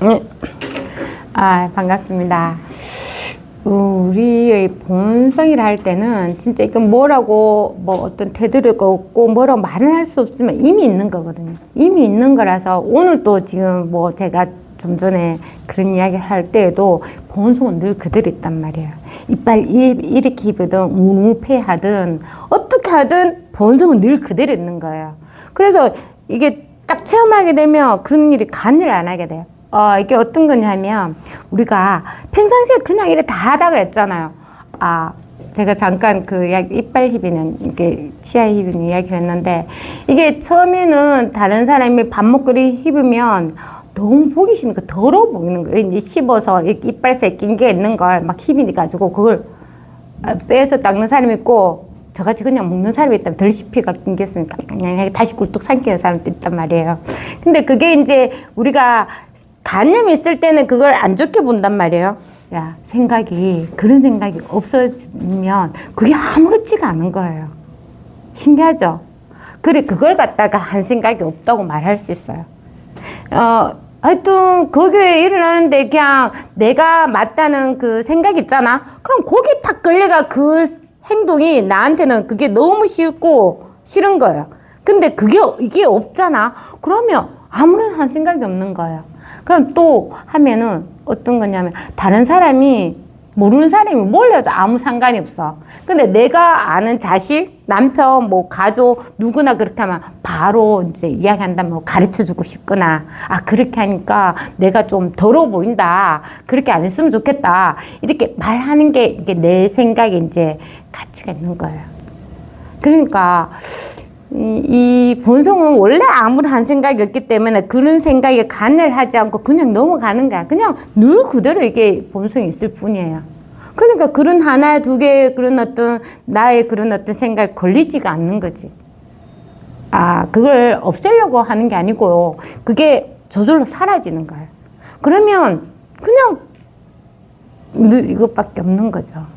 네. 반갑습니다. 우리의 본성이라 할 때는 진짜 이건 뭐라고 어떤 테두리가 없고 뭐라고 말은 할 수 없지만 이미 있는 거거든요. 이미 있는 거라서 오늘 또 지금 제가 좀 전에 그런 이야기를 할 때에도 본성은 늘 그대로 있단 말이에요. 이빨 이렇게 입으든 우패하든 어떻게 하든 본성은 늘 그대로 있는 거예요. 그래서 이게 딱 체험하게 되면 그런 일이 간을 안 하게 돼요. 이게 어떤 거냐면, 우리가 평상시에 그냥 이래 다 하다가 했잖아요. 제가 잠깐 그 이빨 희비는, 이게 치아 희비는 이야기를 했는데, 이게 처음에는 다른 사람이 밥 먹거리 힙으면 너무 보기 싫은 거, 더러워 보이는 거예요. 이제 씹어서 이빨 새낀 게 있는 걸 막 희비가지고 그걸 빼서 닦는 사람이 있고, 저같이 그냥 먹는 사람이 있다면 덜 씹히가 끊겼으니까 그냥 다시 꿀뚝 삼키는 사람도 있단 말이에요. 근데 그게 이제 우리가 간염이 있을 때는 그걸 안 좋게 본단 말이에요. 자, 그런 생각이 없어지면 그게 아무렇지가 않은 거예요. 신기하죠? 그래, 그걸 갖다가 한 생각이 없다고 말할 수 있어요. 하여튼, 그게 일어나는데 그냥 내가 맞다는 그 생각 있잖아? 그럼 거기 탁 걸려가 그 행동이 나한테는 그게 너무 싫고 싫은 거예요. 근데 이게 없잖아? 그러면 아무런 한 생각이 없는 거예요. 그럼 또 하면은 어떤 거냐면 다른 사람이 모르는 사람이 몰라도 아무 상관이 없어. 근데 내가 아는 자식, 남편, 가족 누구나 그렇게 하면 바로 이제 이야기한다면 가르쳐 주고 싶거나 그렇게 하니까 내가 좀 더러워 보인다. 그렇게 안 했으면 좋겠다. 이렇게 말하는 게 이게 내 생각에 이제 가치가 있는 거예요. 그러니까 이 본성은 원래 아무런 생각이 없기 때문에 그런 생각에 간을 하지 않고 그냥 넘어가는 거야. 그냥 늘 그대로 이게 본성이 있을 뿐이에요. 그러니까 그런 하나, 두 개의 그런 나의 그런 생각이 걸리지가 않는 거지. 그걸 없애려고 하는 게 아니고요. 그게 저절로 사라지는 거예요. 그러면 그냥 늘 이것밖에 없는 거죠.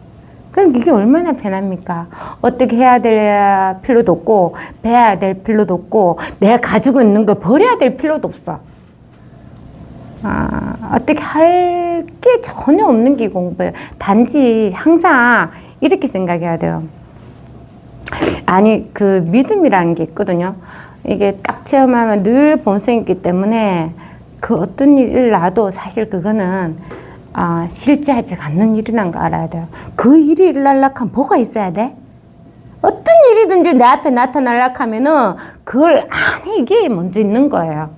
그럼 이게 얼마나 편합니까? 어떻게 해야 될 필요도 없고, 배워야 될 필요도 없고, 내가 가지고 있는 걸 버려야 될 필요도 없어. 어떻게 할 게 전혀 없는 게 공부예요. 단지 항상 이렇게 생각해야 돼요. 그 믿음이라는 게 있거든요. 이게 딱 체험하면 늘 본성이 있기 때문에 그 어떤 일을 놔도 사실 그거는 실제하지 않는 일이란 거 알아야 돼요. 그 일이 일어나려면 뭐가 있어야 돼? 어떤 일이든지 내 앞에 나타나려고 하면은 그걸 안에 이게 먼저 있는 거예요.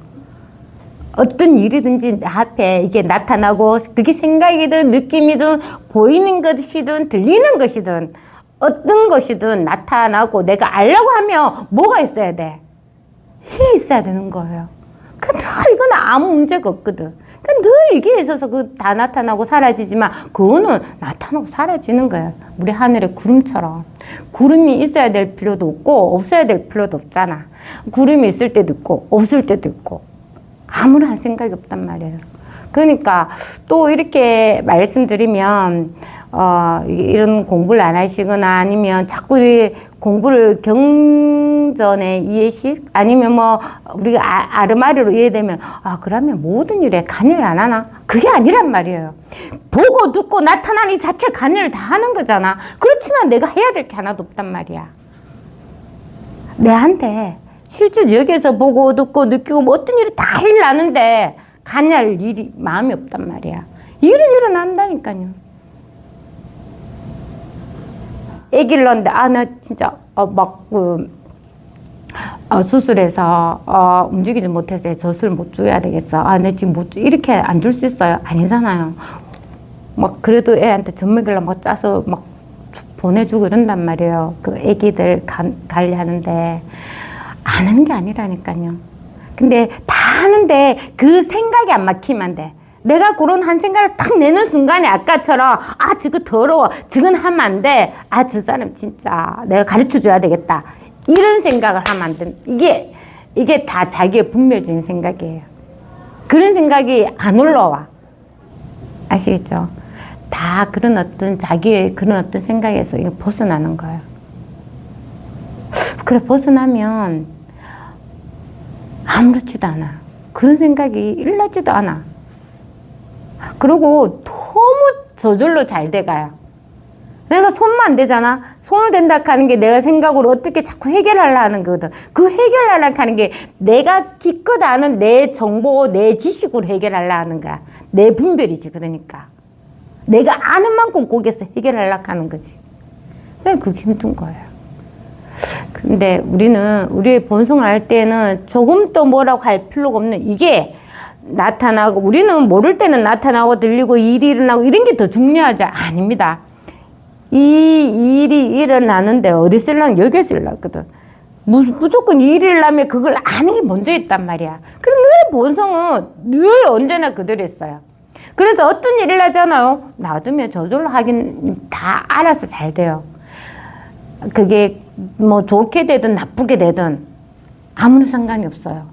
어떤 일이든지 내 앞에 이게 나타나고 그게 생각이든 느낌이든 보이는 것이든 들리는 것이든 어떤 것이든 나타나고 내가 알려고 하면 뭐가 있어야 돼? 이게 있어야 되는 거예요. 늘 이건 아무 문제가 없거든. 늘 이게 있어서 다 나타나고 사라지지만 그거는 나타나고 사라지는 거예요. 우리 하늘의 구름처럼. 구름이 있어야 될 필요도 없고 없어야 될 필요도 없잖아. 구름이 있을 때도 있고 없을 때도 있고 아무런 생각이 없단 말이에요. 그러니까 또 이렇게 말씀드리면 이런 공부를 안 하시거나 아니면 자꾸 공부를 경전의 이해식 아니면 우리가 아르마리로 이해되면 그러면 모든 일에 관여를 안 하나? 그게 아니란 말이에요. 보고 듣고 나타나는 이 자체 관여를 다 하는 거잖아. 그렇지만 내가 해야 될 게 하나도 없단 말이야. 내한테 실제로 여기에서 보고 듣고 느끼고 어떤 일이 다 일어나는데 관여할 일이 마음이 없단 말이야. 일은 일어난다니까요. 아기를 낳는데 나 진짜 수술해서 움직이지 못해서 젖을 못 줘야 되겠어. 내 지금 이렇게 안 줄 수 있어요? 아니잖아요. 그래도 애한테 젖 먹이려고 짜서 보내주고 이런단 말이에요. 그 아기들 관리하는데 안 하는 게 아니라니까요. 근데 다 하는데 그 생각이 안 막히면 안 돼. 내가 그런 한 생각을 딱 내는 순간에 아까처럼 저거 더러워. 저건 하면 안 돼. 저 사람 진짜 내가 가르쳐 줘야 되겠다. 이런 생각을 하면 안 돼. 이게 다 자기의 분별적인 생각이에요. 그런 생각이 안 올라와. 아시겠죠? 다 그런 자기의 그런 생각에서 이거 벗어나는 거예요. 그래, 벗어나면 아무렇지도 않아. 그런 생각이 일어나지도 않아. 그리고 너무 저절로 잘 돼가요. 내가 손만 안 되잖아. 손을 댄다 하는 게 내가 생각으로 어떻게 자꾸 해결하려 하는 거거든. 그 해결하려 하는 게 내가 기껏 아는 내 정보, 내 지식으로 해결하려 하는 거야. 내 분별이지, 그러니까. 내가 아는 만큼 거기서 해결하려 하는 거지. 왜 그게 힘든 거예요. 근데 우리의 본성을 알 때는 조금 더 뭐라고 할 필요가 없는 이게 나타나고, 우리는 모를 때는 나타나고 들리고 일이 일어나고 이런 게 더 중요하지. 아닙니다. 이 일이 일어나는데 어디 쓰려면 여기에 쓰려거든. 무조건 일이 일어나면 그걸 아는 게 먼저 있단 말이야. 그럼 늘 본성은 늘 언제나 그대로 있어요. 그래서 어떤 일을 하잖아요. 놔두면 저절로 하긴 다 알아서 잘 돼요. 그게 뭐 좋게 되든 나쁘게 되든 아무런 상관이 없어요.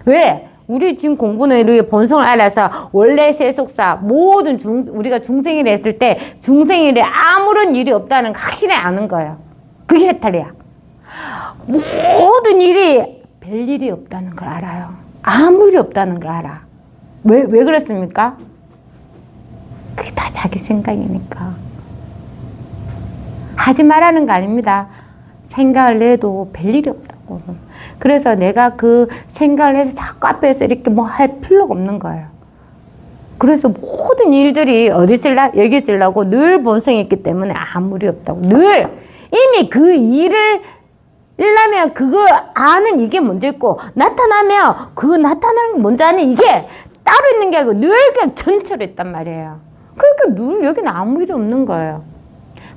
왜? 우리 지금 공부는 우리의 본성을 알아서 원래 세속사 모든 우리가 중생일을 했을 때 중생일에 아무런 일이 없다는 걸 확실히 아는 거예요. 그게 해탈이야. 모든 일이 별일이 없다는 걸 알아요. 아무 일이 없다는 걸 알아. 왜 그랬습니까? 그게 다 자기 생각이니까. 하지 말라는 거 아닙니다. 생각을 내도 별일이 없다고. 그래서 내가 그 생각을 해서 자꾸 앞에서 이렇게 뭐 할 필요가 없는 거예요. 그래서 모든 일들이 어디 쓸라? 여기 쓰려고 늘 본성이 있기 때문에 아무 일이 없다고. 늘 이미 그 일을 일하면 그걸 아는 이게 먼저 있고, 나타나면 그 나타나는 거 먼저 아는 이게 따로 있는 게 아니고 늘 그냥 전체로 있단 말이에요. 그러니까 늘 여기는 아무 일이 없는 거예요.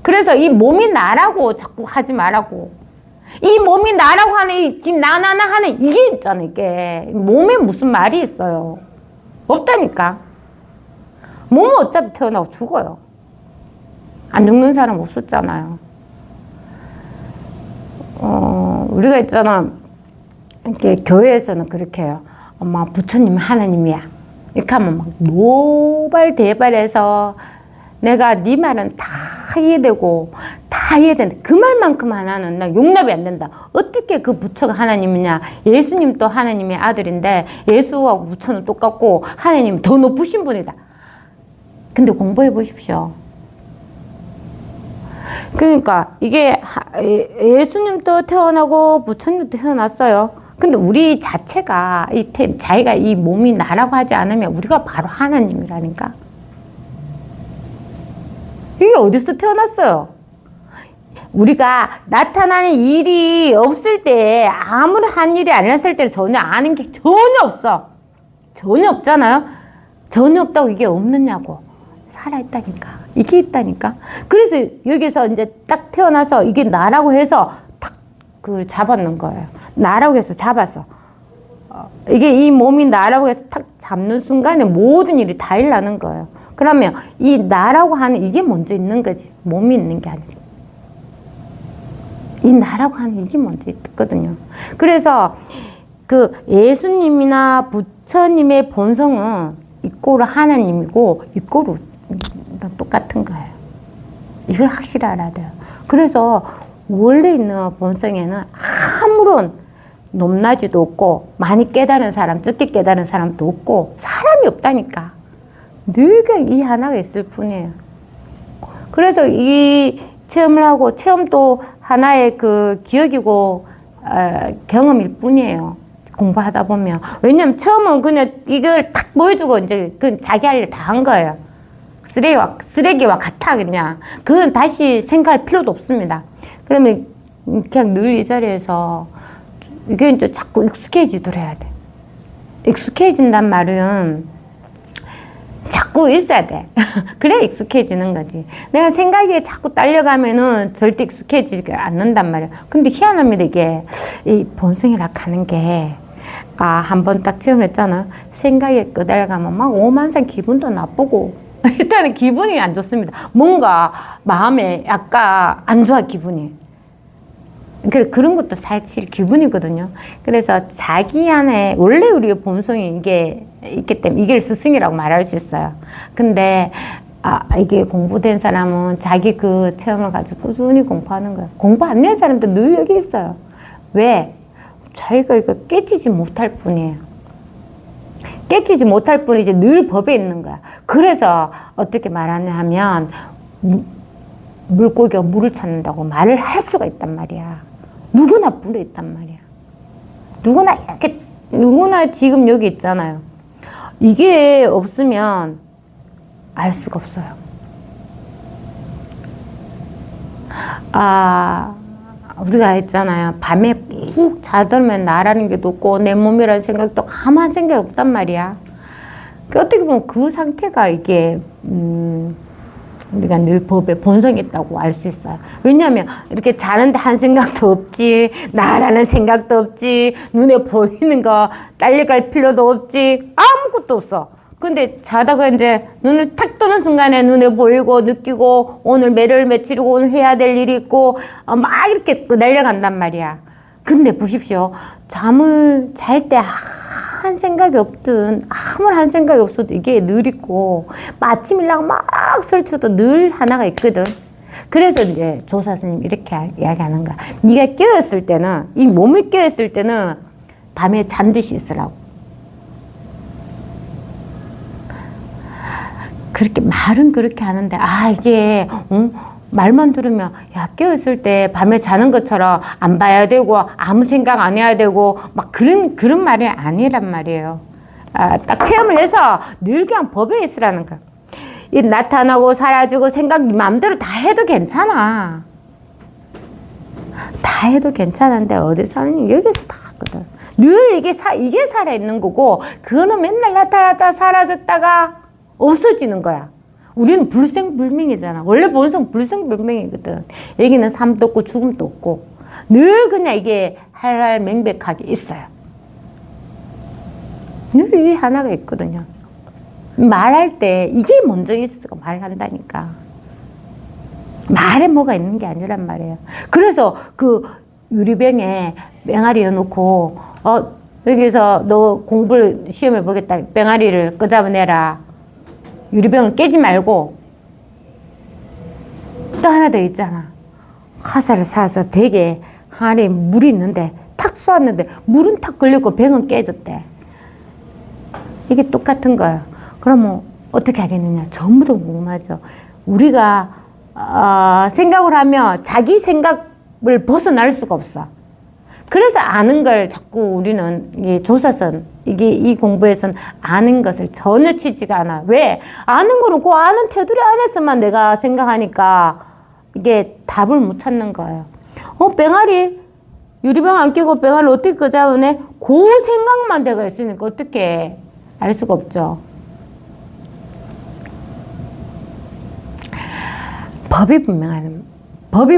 그래서 이 몸이 나라고 자꾸 하지 말라고. 이 몸이 나라고 하는, 지금 나나나 하는 이게 있잖아, 이게. 몸에 무슨 말이 있어요. 없다니까. 몸은 어차피 태어나고 죽어요. 안 죽는 사람 없었잖아요. 우리가 있잖아. 이렇게 교회에서는 그렇게 해요. 엄마, 부처님은 하나님이야. 이렇게 하면 막 노발대발해서 내가 네 말은 다 이해되고 다 이해된다. 그 말만큼 하나는 나 용납이 안 된다. 어떻게 그 부처가 하나님이냐. 예수님도 하나님의 아들인데 예수하고 부처는 똑같고 하나님은 더 높으신 분이다. 근데 공부해 보십시오. 그러니까 이게 예수님도 태어나고 부처님도 태어났어요. 근데 우리 자체가 자기가 이 몸이 나라고 하지 않으면 우리가 바로 하나님이라니까. 이게 어디서 태어났어요? 우리가 나타나는 일이 없을 때, 아무런 한 일이 안 났을 때 전혀 아는 게 전혀 없어. 전혀 없잖아요? 전혀 없다고 이게 없느냐고. 살아있다니까. 이게 있다니까. 그래서 여기서 이제 딱 태어나서 이게 나라고 해서 탁 그걸 잡았는 거예요. 나라고 해서 잡아서. 이게 이 몸이 나라고 해서 탁 잡는 순간에 모든 일이 다 일어나는 거예요. 그러면 이 나라고 하는 이게 먼저 있는 거지. 몸이 있는 게 아니고. 이 나라고 하는 이게 먼저 있거든요. 그래서 그 예수님이나 부처님의 본성은 이꼬르 하나님이고 이꼬르 똑같은 거예요. 이걸 확실히 알아야 돼요. 그래서 원래 있는 본성에는 아무런 높낮이도 없고 많이 깨달은 사람, 적게 깨달은 사람도 없고 사람이 없다니까. 늘 그냥 이 하나가 있을 뿐이에요. 그래서 이 체험을 하고 체험도 하나의 그 기억이고 경험일 뿐이에요. 공부하다 보면. 왜냐면 처음은 그냥 이걸 탁 보여주고 이제 그 자기 할 일 다 한 거예요. 쓰레기와 같아 그냥. 그건 다시 생각할 필요도 없습니다. 그러면 그냥 늘 이 자리에서 이게 이제 자꾸 익숙해지더라 돼. 익숙해진단 말은 자꾸 있어야 돼. 그래야 익숙해지는 거지. 내가 생각이 자꾸 딸려가면은 절대 익숙해지지 않는단 말이야. 근데 희한합니다, 이게. 이 본성이라 하는 게. 한 번 딱 체험했잖아. 생각이 끄달가면 막 오만상 기분도 나쁘고. 일단은 기분이 안 좋습니다. 뭔가 마음에 약간 안 좋아, 기분이. 그런 것도 사실 기분이거든요. 그래서 자기 안에 원래 우리의 본성이 이게 있기 때문에 이게 스승이라고 말할 수 있어요. 근데 이게 공부된 사람은 자기 그 체험을 가지고 꾸준히 공부하는 거예요. 공부 안 된 사람도 늘 여기 있어요. 왜? 자기가 이거 깨지지 못할 뿐이에요. 깨치지 못할 뿐이지 늘 법에 있는 거야. 그래서 어떻게 말하냐 하면 물고기가 물을 찾는다고 말을 할 수가 있단 말이야. 누구나 물에 있단 말이야. 누구나 지금 여기 있잖아요. 이게 없으면 알 수가 없어요. 우리가 했잖아요. 밤에 푹 자들면 나라는 게 없고 내 몸이라는 생각도 가만 생각이 없단 말이야. 어떻게 보면 그 상태가 이게 우리가 늘 법에 본성이 있다고 알 수 있어요. 왜냐하면 이렇게 자는데 한 생각도 없지, 나라는 생각도 없지, 눈에 보이는 거 딸려갈 필요도 없지, 아무것도 없어. 근데 자다가 이제 눈을 탁 뜨는 순간에 눈에 보이고 느끼고 오늘 매를 며칠이고 오늘 해야 될 일이 있고 막 이렇게 날려간단 말이야. 근데 보십시오. 잠을 잘 때 한 생각이 없든 아무런 생각이 없어도 이게 늘 있고 마침 일나고 막 설쳐도 늘 하나가 있거든. 그래서 이제 조사 스님 이렇게 이야기하는 거야. 네가 깨어있을 때는, 이 몸이 깨어있을 때는 밤에 잔듯이 있으라고. 그렇게 말은 그렇게 하는데 이게 말만 들으면 야 깨어있을 때 밤에 자는 것처럼 안 봐야 되고 아무 생각 안 해야 되고 막 그런 말이 아니란 말이에요. 딱 체험을 해서 늘 그냥 법에 있으라는 거야. 이 나타나고 사라지고 생각 마음대로 다 해도 괜찮아. 다 해도 괜찮은데 어디 사는 여기서 다 하거든. 늘 이게 살아있는 거고 그거는 맨날 나타났다 사라졌다가 없어지는 거야. 우리는 불생불명이잖아. 원래 본성 불생불명이거든. 여기는 삶도 없고 죽음도 없고 늘 그냥 이게 할랄맹백하게 있어요. 늘 이게 하나가 있거든요. 말할 때 이게 먼저 있어 말한다니까. 말에 뭐가 있는 게 아니란 말이에요. 그래서 그 유리병에 뺑아리 넣어놓고 여기서 너 공부를 시험해 보겠다. 뺑아리를 끄잡아내라. 유리병을 깨지 말고 또 하나 더 있잖아. 화살을 쏴서 벽에 안에 물이 있는데 탁 쏘았는데 물은 탁 걸렸고 병은 깨졌대. 이게 똑같은 거야. 그러면 어떻게 하겠느냐. 전부 다 궁금하죠. 우리가 생각을 하면 자기 생각을 벗어날 수가 없어. 그래서 아는 걸 자꾸 우리는 이 조사선 이 공부에서는 아는 것을 전혀 치지가 않아. 왜? 아는 거는 그 아는 테두리 안에서만 내가 생각하니까 이게 답을 못 찾는 거예요. 뺑아리 유리병 안 끼고 뺑아리를 어떻게 끄잡아내? 그 생각만 내가 있으니까 어떻게 알 수가 없죠. 법이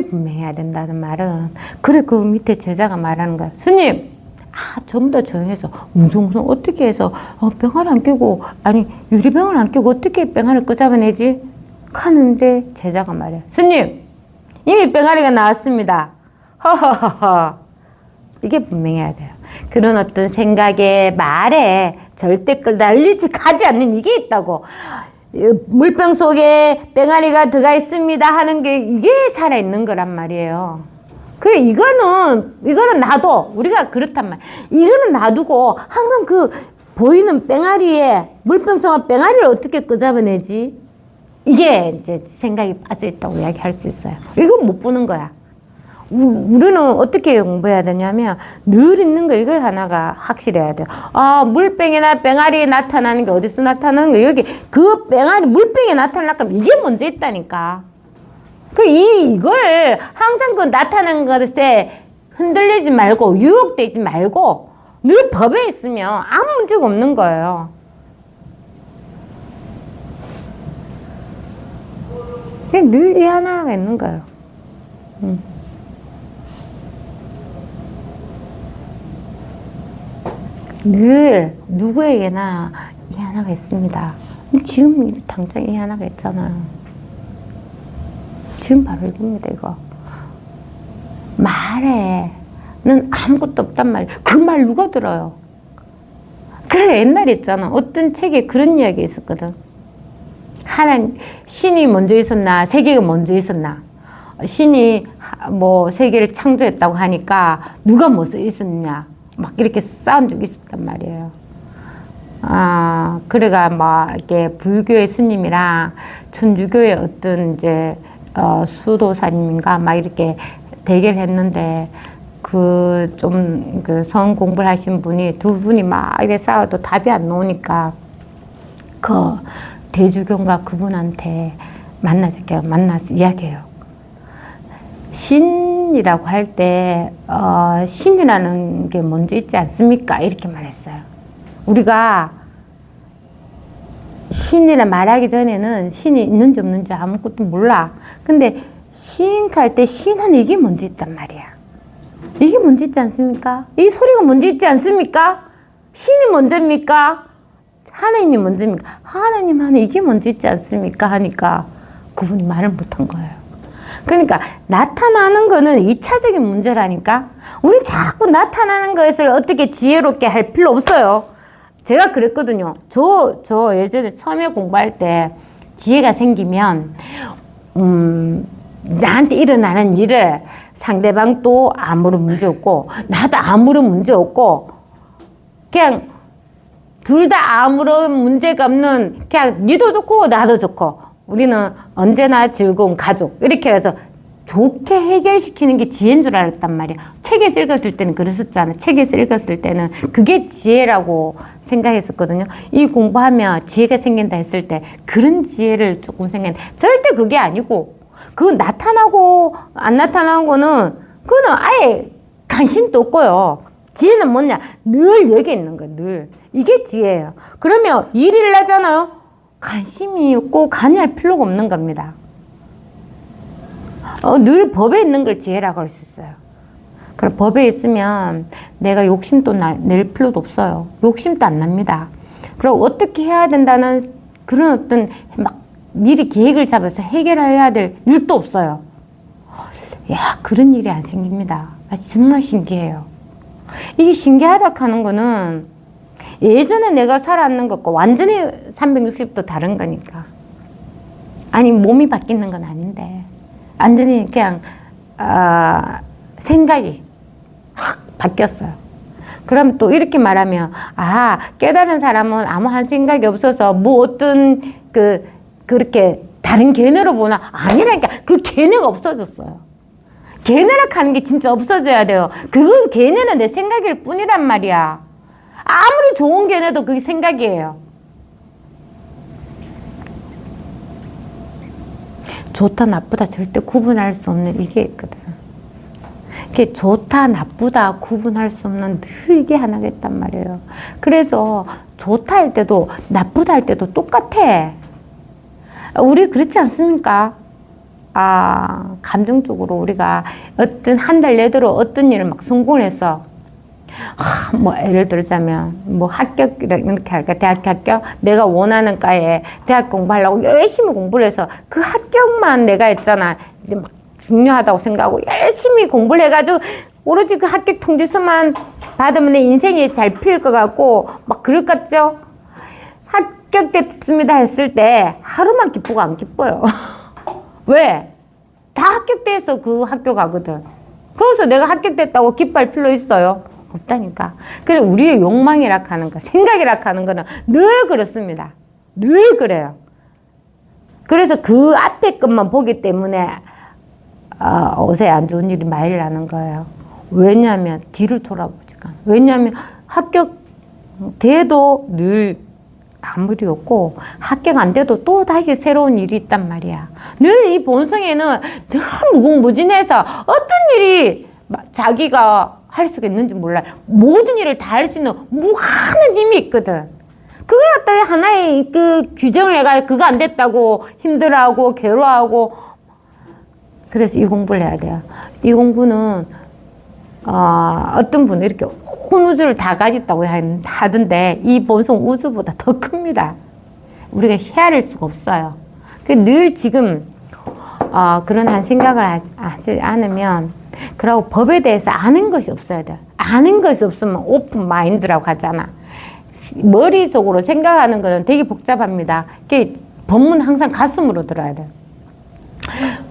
분명해야 된다는 말은 그래 그 밑에 제자가 말하는 거야. 스님 전부 다 조용해서 웅성웅성 어떻게 해서 병아리 안 끼고 아니 유리병을 안 끼고 어떻게 병아리를 끄잡아내지? 하는데 제자가 말해. 스님 이미 병아리가 나왔습니다. 허허허허. 이게 분명해야 돼요. 그런 어떤 생각에 말에 절대 끌달리지 가지 않는 이게 있다고. 물병 속에 뺑아리가 들어가 있습니다 하는 게 이게 살아있는 거란 말이에요. 그래 이거는 놔둬. 우리가 그렇단 말이야. 이거는 놔두고 항상 그 보이는 뺑아리에 물병 속에 뺑아리를 어떻게 끄잡아내지? 이게 이제 생각이 빠져있다고 이야기할 수 있어요. 이건 못 보는 거야. 우리는 어떻게 공부해야 되냐면 늘 있는 거 이걸 하나가 확실해야 돼요. 물병이나 뺑아리에 나타나는 게 어디서 나타나는 거 여기 그 뺑아리 물병에 나타나려면 이게 먼저 있다니까. 이걸 항상 그 나타나는 것에 흔들리지 말고 유혹되지 말고 늘 법에 있으면 아무 문제가 없는 거예요. 늘 이 하나가 있는 거예요. 늘 누구에게나 이 하나가 있습니다. 지금 당장 이 하나가 있잖아요. 지금 바로 이겁니다. 이거 말에는 아무것도 없단 말이에요. 그 말 누가 들어요? 그래 옛날에 있잖아. 어떤 책에 그런 이야기 있었거든. 신이 먼저 있었나 세계가 먼저 있었나. 신이 뭐 세계를 창조했다고 하니까 누가 먼저 있었냐 막 이렇게 싸운 적이 있었단 말이에요. 그래가 막 이렇게 불교의 스님이랑 천주교의 어떤 이제 수도사님인가 막 이렇게 대결했는데 그 좀 그 성 공부를 하신 분이 두 분이 막 이렇게 싸워도 답이 안 나오니까 그 대주교가 그분한테 만나서 이야기해요. 신이라고 할 때 신이라는 게 먼저 있지 않습니까? 이렇게 말했어요. 우리가 신이라 말하기 전에는 신이 있는지 없는지 아무것도 몰라. 근데 시인할 때 신은 이게 먼저 있단 말이야. 이게 먼저 있지 않습니까? 이 소리가 먼저 있지 않습니까? 신이 먼저입니까? 하나님이 먼저입니까? 하나님 하는 이게 먼저 있지 않습니까? 하니까 그분이 말을 못한 거예요. 그러니까 나타나는 거는 2차적인 문제라니까. 우리 자꾸 나타나는 것을 어떻게 지혜롭게 할 필요 없어요. 제가 그랬거든요. 저 예전에 처음에 공부할 때 지혜가 생기면 나한테 일어나는 일을 상대방도 아무런 문제 없고 나도 아무런 문제 없고 그냥 둘 다 아무런 문제가 없는 그냥 니도 좋고 나도 좋고 우리는 언제나 즐거운 가족 이렇게 해서 좋게 해결시키는 게 지혜인 줄 알았단 말이야. 책에서 읽었을 때는 그랬었잖아. 책에서 읽었을 때는 그게 지혜라고 생각했었거든요. 이 공부하면 지혜가 생긴다 했을 때 그런 지혜를 조금 생겼는데 절대 그게 아니고 그건 나타나고 안 나타나는 거는 그거는 아예 관심도 없고요. 지혜는 뭐냐? 늘 여기 있는 거야. 늘. 이게 지혜예요. 그러면 일을 하잖아요. 관심이 없고 관여할 필요가 없는 겁니다. 늘 법에 있는 걸 지혜라고 할 수 있어요. 그럼 법에 있으면 내가 욕심도 낼 필요도 없어요. 욕심도 안 납니다. 그리고 어떻게 해야 된다는 그런 어떤 막 미리 계획을 잡아서 해결해야 될 일도 없어요. 야, 그런 일이 안 생깁니다. 정말 신기해요. 이게 신기하다 하는 거는 예전에 내가 살았는 것과 완전히 360도 다른 거니까. 아니, 몸이 바뀌는 건 아닌데. 완전히 그냥, 생각이 확 바뀌었어요. 그럼 또 이렇게 말하면, 깨달은 사람은 아무 한 생각이 없어서 뭐 어떤 그렇게 다른 견해로 보나? 아니라니까. 그 견해가 없어졌어요. 견해라 하는 게 진짜 없어져야 돼요. 그건 견해는 내 생각일 뿐이란 말이야. 아무리 좋은 견해도 그게 생각이에요. 좋다 나쁘다 절대 구분할 수 없는 이게 있거든. 이게 좋다 나쁘다 구분할 수 없는 늘 이게 하나겠단 말이에요. 그래서 좋다 할 때도 나쁘다 할 때도 똑같아. 우리 그렇지 않습니까? 감정적으로 우리가 어떤 한 달 내도록 어떤 일을 막 성공을 해서 뭐 예를 들자면 뭐 합격 이렇게 할까 대학교 합격 내가 원하는 과에 대학 공부하려고 열심히 공부를 해서 그 합격만 내가 했잖아. 이제 막 중요하다고 생각하고 열심히 공부를 해가지고 오로지 그 합격 통지서만 받으면 내 인생이 잘 필 것 같고 막 그럴 것 같죠? 합격됐습니다 했을 때 하루만 기쁘고 안 기뻐요. 왜? 다 합격돼서 그 학교 가거든. 그래서 내가 합격됐다고 기뻐할 필요 있어요? 없다니까. 그래, 우리의 욕망이라 하는 거, 생각이라 하는 거는 늘 그렇습니다. 늘 그래요. 그래서 그 앞에 것만 보기 때문에, 옷에 안 좋은 일이 많이 일어나는 거예요. 왜냐하면, 뒤를 돌아보지가. 왜냐하면, 합격 돼도 늘 아무리 없고, 합격 안 돼도 또 다시 새로운 일이 있단 말이야. 늘 이 본성에는 늘 무궁무진해서 어떤 일이 자기가 할 수가 있는지 몰라요. 모든 일을 다 할 수 있는 무한한 힘이 있거든. 그걸 갖다가 하나의 그 규정을 해가지고 그거 안 됐다고 힘들어하고 괴로워하고. 그래서 이 공부를 해야 돼요. 이 공부는 어떤 분은 이렇게 온 우주를 다 가졌다고 하던데 이 본성 우주보다 더 큽니다. 우리가 헤아릴 수가 없어요. 늘 지금 그런 한 생각을 하지 않으면 그리고 법에 대해서 아는 것이 없어야 돼. 아는 것이 없으면 오픈 마인드라고 하잖아. 머릿속으로 생각하는 것은 되게 복잡합니다. 법문 항상 가슴으로 들어야 돼.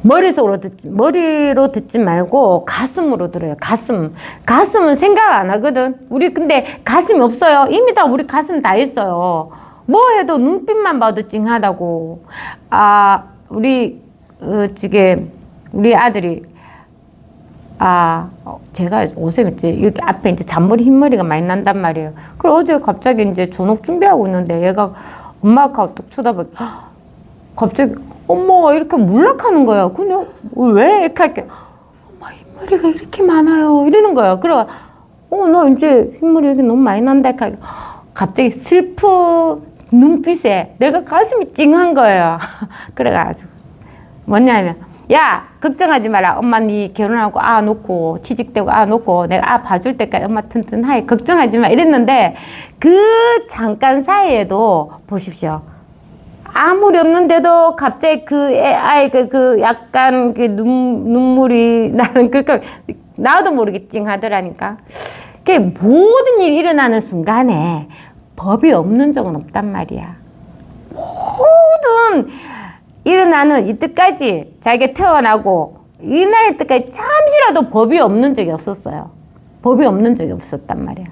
머리로 듣지 말고 가슴으로 들어요. 가슴은 생각 안 하거든. 우리 근데 가슴이 없어요. 이미 다 우리 가슴 다 있어요. 뭐 해도 눈빛만 봐도 찡하다고. 우리 우리 아들이 제가 요새 이제 여기 앞에 이제 잔머리 흰머리가 많이 난단 말이에요. 그래 어제 갑자기 이제 전업 준비하고 있는데 얘가 엄마가 딱 쳐다보고 갑자기 엄마 이렇게 몰락하는 거예요. 근데 왜 이렇게 할게? 엄마 흰머리가 이렇게 많아요. 이러는 거예요. 그래 나 이제 흰머리 여기 너무 많이 난다. 이렇게 갑자기 슬픈 눈빛에 내가 가슴이 찡한 거예요. 그래가지고 뭐냐면 야 걱정하지 마라. 엄마 니 결혼하고 놓고 취직되고 놓고 내가 봐줄 때까지 엄마 튼튼하게 걱정하지 마 이랬는데 그 잠깐 사이에도 보십시오. 아무리 없는데도 갑자기 그 약간 그 눈물이 나는 그러니까 나도 모르게 찡하더라니까. 그 모든 일이 일어나는 순간에 법이 없는 적은 없단 말이야. 모든 일어나는 이때까지 자기가 태어나고 이날 때까지 잠시라도 법이 없는 적이 없었어요. 법이 없는 적이 없었단 말이야.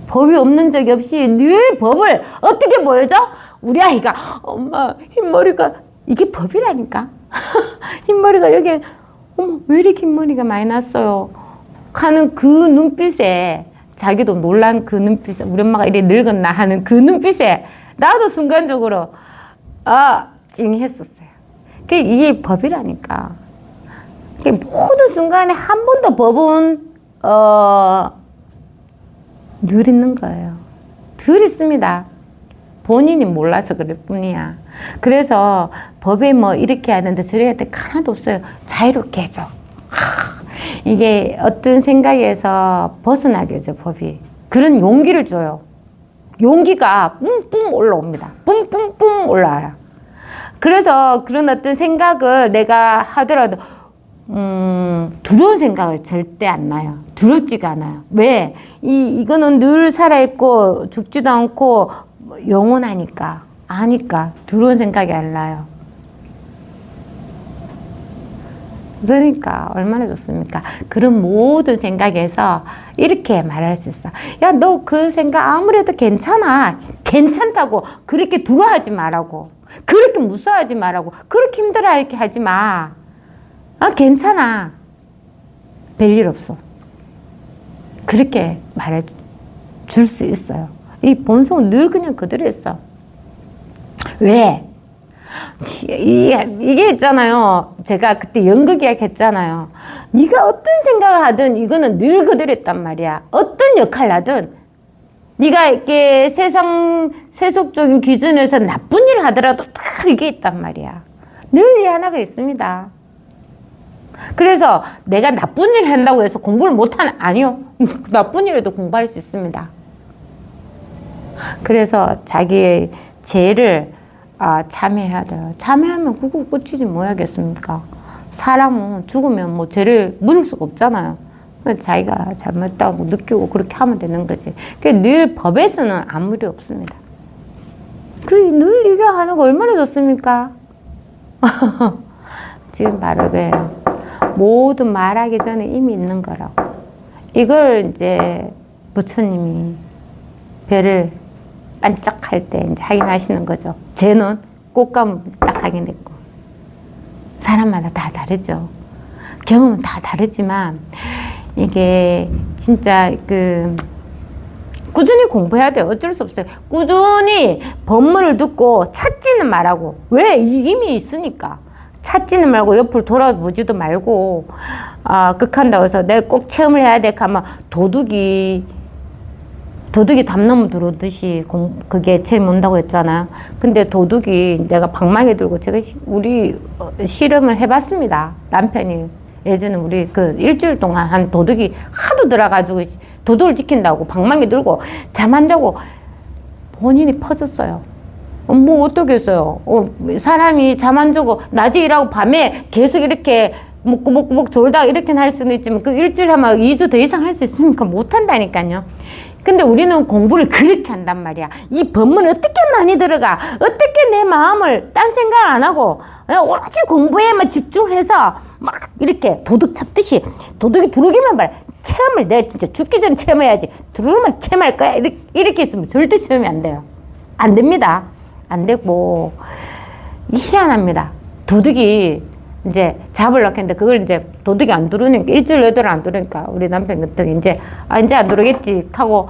법이 없는 적이 없이 늘 법을 어떻게 보여줘? 우리 아이가 엄마 흰머리가 이게 법이라니까. 흰머리가 여기 어머 왜 이렇게 흰머리가 많이 났어요 하는 그 눈빛에 자기도 놀란 그 눈빛에 우리 엄마가 이래 늙었나 하는 그 눈빛에 나도 순간적으로 찡했었어요. 이게 법이라니까. 모든 순간에 한 번도 법은 늘 있는 거예요. 늘 있습니다. 본인이 몰라서 그럴 뿐이야. 그래서 법에 뭐 이렇게 하는데 저렇게 하는데 하나도 없어요. 자유롭게 해줘. 이게 어떤 생각에서 벗어나게 해줘, 법이. 그런 용기를 줘요. 용기가 뿡뿡 올라옵니다. 뿡뿡뿡 올라와요. 그래서 그런 어떤 생각을 내가 하더라도 두려운 생각을 절대 안 나요. 두렵지가 않아요. 왜? 이거는 늘 살아있고 죽지도 않고 영원하니까 아니까 두려운 생각이 안 나요. 그러니까 얼마나 좋습니까? 그런 모든 생각에서 이렇게 말할 수 있어. 야, 너 그 생각 아무래도 괜찮아. 괜찮다고 그렇게 두려워하지 말라고. 그렇게 무서워하지 말라고. 그렇게 힘들어 이렇게 하지 마. 괜찮아. 별일 없어. 그렇게 말해 줄 수 있어요. 이 본성은 늘 그냥 그대로 있어. 왜? 이게 있잖아요. 제가 그때 연극 이야기 했잖아요. 네가 어떤 생각을 하든 이거는 늘 그대로 있단 말이야. 어떤 역할을 하든 네가 이렇게 세속적인 기준에서 나쁜 일을 하더라도 다 이게 있단 말이야. 늘 이 하나가 있습니다. 그래서 내가 나쁜 일을 한다고 해서 공부를 못하는 아니요. 나쁜 일에도 공부할 수 있습니다. 그래서 자기의 죄를 참여해야 돼요. 참여하면 그거 끝이지 뭐 하겠습니까? 사람은 죽으면 뭐 죄를 물을 수가 없잖아요. 자기가 잘못했다고 느끼고 그렇게 하면 되는 거지. 늘 법에서는 아무 일이 없습니다. 늘 이거 하는 거 얼마나 좋습니까? 지금 바로 그래요. 모든 말하기 전에 이미 있는 거라고. 이걸 이제 부처님이 별을 반짝할 때 이제 확인하시는 거죠. 쟤는 꽃감을 딱 확인했고. 사람마다 다 다르죠. 경험은 다 다르지만 이게 진짜 꾸준히 공부해야 돼요. 어쩔 수 없어요. 꾸준히 법문을 듣고 찾지는 말라고. 왜? 이미 있으니까. 찾지는 말고 옆을 돌아보지도 말고 극한다고 해서 내가 꼭 체험을 해야 돼 하면 도둑이 담나무 들어오듯이 그게 체험 온다고 했잖아요. 근데 도둑이 내가 방망이 들고 제가 우리 실험을 해봤습니다. 남편이 예전에 우리 일주일 동안 한 도둑이 하도 들어가지고 도둑을 지킨다고 방망이 들고 잠 안 자고 본인이 퍼졌어요. 뭐 어떻겠어요? 사람이 잠 안 자고 낮에 일하고 밤에 계속 이렇게 꾸벅꾸벅 졸다 이렇게 할 수는 있지만 그 일주일 하면 2주 더 이상 할 수 있습니까? 못 한다니까요. 근데 우리는 공부를 그렇게 한단 말이야. 이 법문 어떻게 많이 들어가? 어떻게 내 마음을 딴 생각 안 하고 오로지 공부에만 집중해서 막 이렇게 도둑 잡듯이 도둑이 두르기만 말 체험을 내가 진짜 죽기 전에 체험해야지. 두르면 체험할 거야. 이렇게 있으면 절대 체험이 안 돼요. 안 됩니다. 안 되고 희한합니다. 도둑이 이제 잡으려고 했는데 그걸 이제 도둑이 안 두르니까 일주일 내도록 안 두르니까 우리 남편 같은 경우 이제 이제 안 두르겠지 하고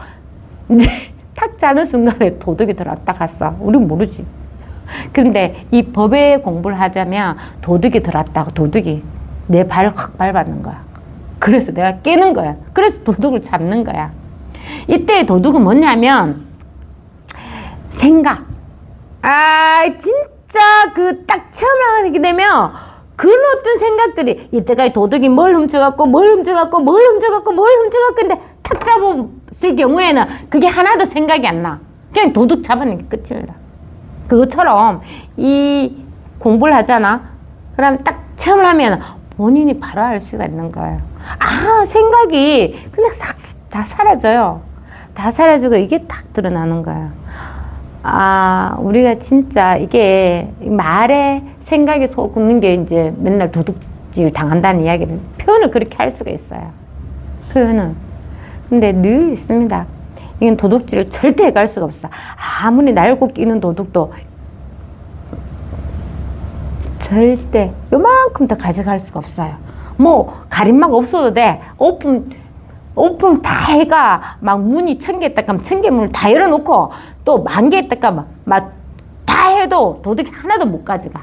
이제 탁 자는 순간에 도둑이 들어왔다 갔어. 우린 모르지. 그런데 이 법에 공부를 하자면 도둑이 들어왔다고 도둑이 내 발을 확 밟았는 거야. 그래서 내가 깨는 거야. 그래서 도둑을 잡는 거야. 이때 도둑은 뭐냐면 생각. 진짜 그 딱 체험을 하게 되면 그런 어떤 생각들이 이때까지 도둑이 뭘 훔쳐갖고 근데 탁 잡았을 경우에는 그게 하나도 생각이 안 나. 그냥 도둑 잡아낸 게 끝입니다. 그것처럼 이 공부를 하잖아. 그럼 딱 체험을 하면 본인이 바로 알 수가 있는 거예요. 생각이 그냥 싹 다 사라져요. 다 사라지고 이게 딱 드러나는 거예요. 우리가 진짜 이게 말에 생각이 솟는 게 이제 맨날 도둑질 당한다는 이야기를 표현을 그렇게 할 수가 있어요. 표현은. 근데 늘 있습니다. 이건 도둑질을 절대 해갈 수가 없어. 아무리 날고 끼는 도둑도 절대 요만큼 더 가져갈 수가 없어요. 뭐 가림막 없어도 돼. 오픈 다 해가 막 문이 1000개 있다 하면 1000개 문을 다 열어놓고 또 10,000개 있다 하면 막 다 해도 도둑이 하나도 못 가져가.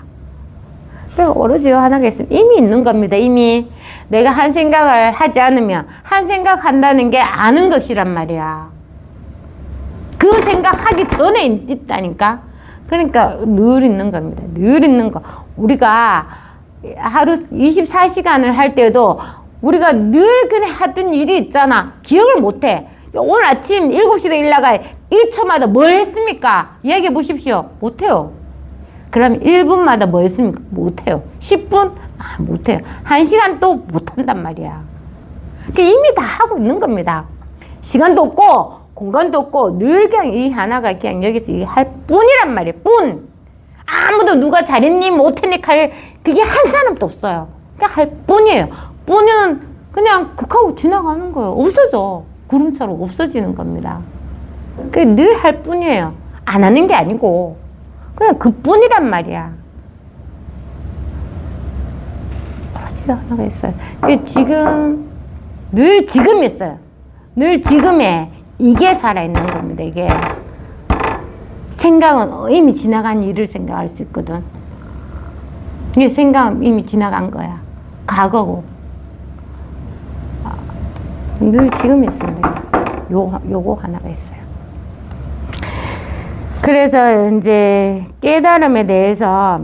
그래서 오로지 하나가 있으면 이미 있는 겁니다. 이미 내가 한 생각을 하지 않으면 한 생각 한다는 게 아는 것이란 말이야. 그 생각하기 전에 있다니까. 그러니까 늘 있는 겁니다. 늘 있는 거. 우리가 하루 24시간을 할 때도 우리가 늘 그냥 하던 일이 있잖아. 기억을 못해. 오늘 아침 7시에 일나가 1초마다 뭐 했습니까? 이야기해 보십시오. 못해요. 그럼 1분마다 뭐 했습니까? 못해요. 10분? 못해요. 1시간 또 못한단 말이야. 이미 다 하고 있는 겁니다. 시간도 없고 공간도 없고 늘 그냥 이 하나가 그냥 여기서 할 뿐이란 말이에요. 뿐. 아무도 누가 잘했니 못했니 할 그게 한 사람도 없어요. 그냥 할 뿐이에요. 뿐은 그냥 극하고 지나가는 거예요. 없어져. 구름처럼 없어지는 겁니다. 늘 할 뿐이에요. 안 하는 게 아니고 그냥 그 뿐이란 말이야. 그렇지가 하나가 있어요. 늘 지금 있어요. 늘 지금에 이게 살아있는 겁니다. 이게 생각은 이미 지나간 일을 생각할 수 있거든. 이게 생각은 이미 지나간 거야. 과거고. 늘 지금 있습니다. 요거 하나가 있어요. 그래서 이제 깨달음에 대해서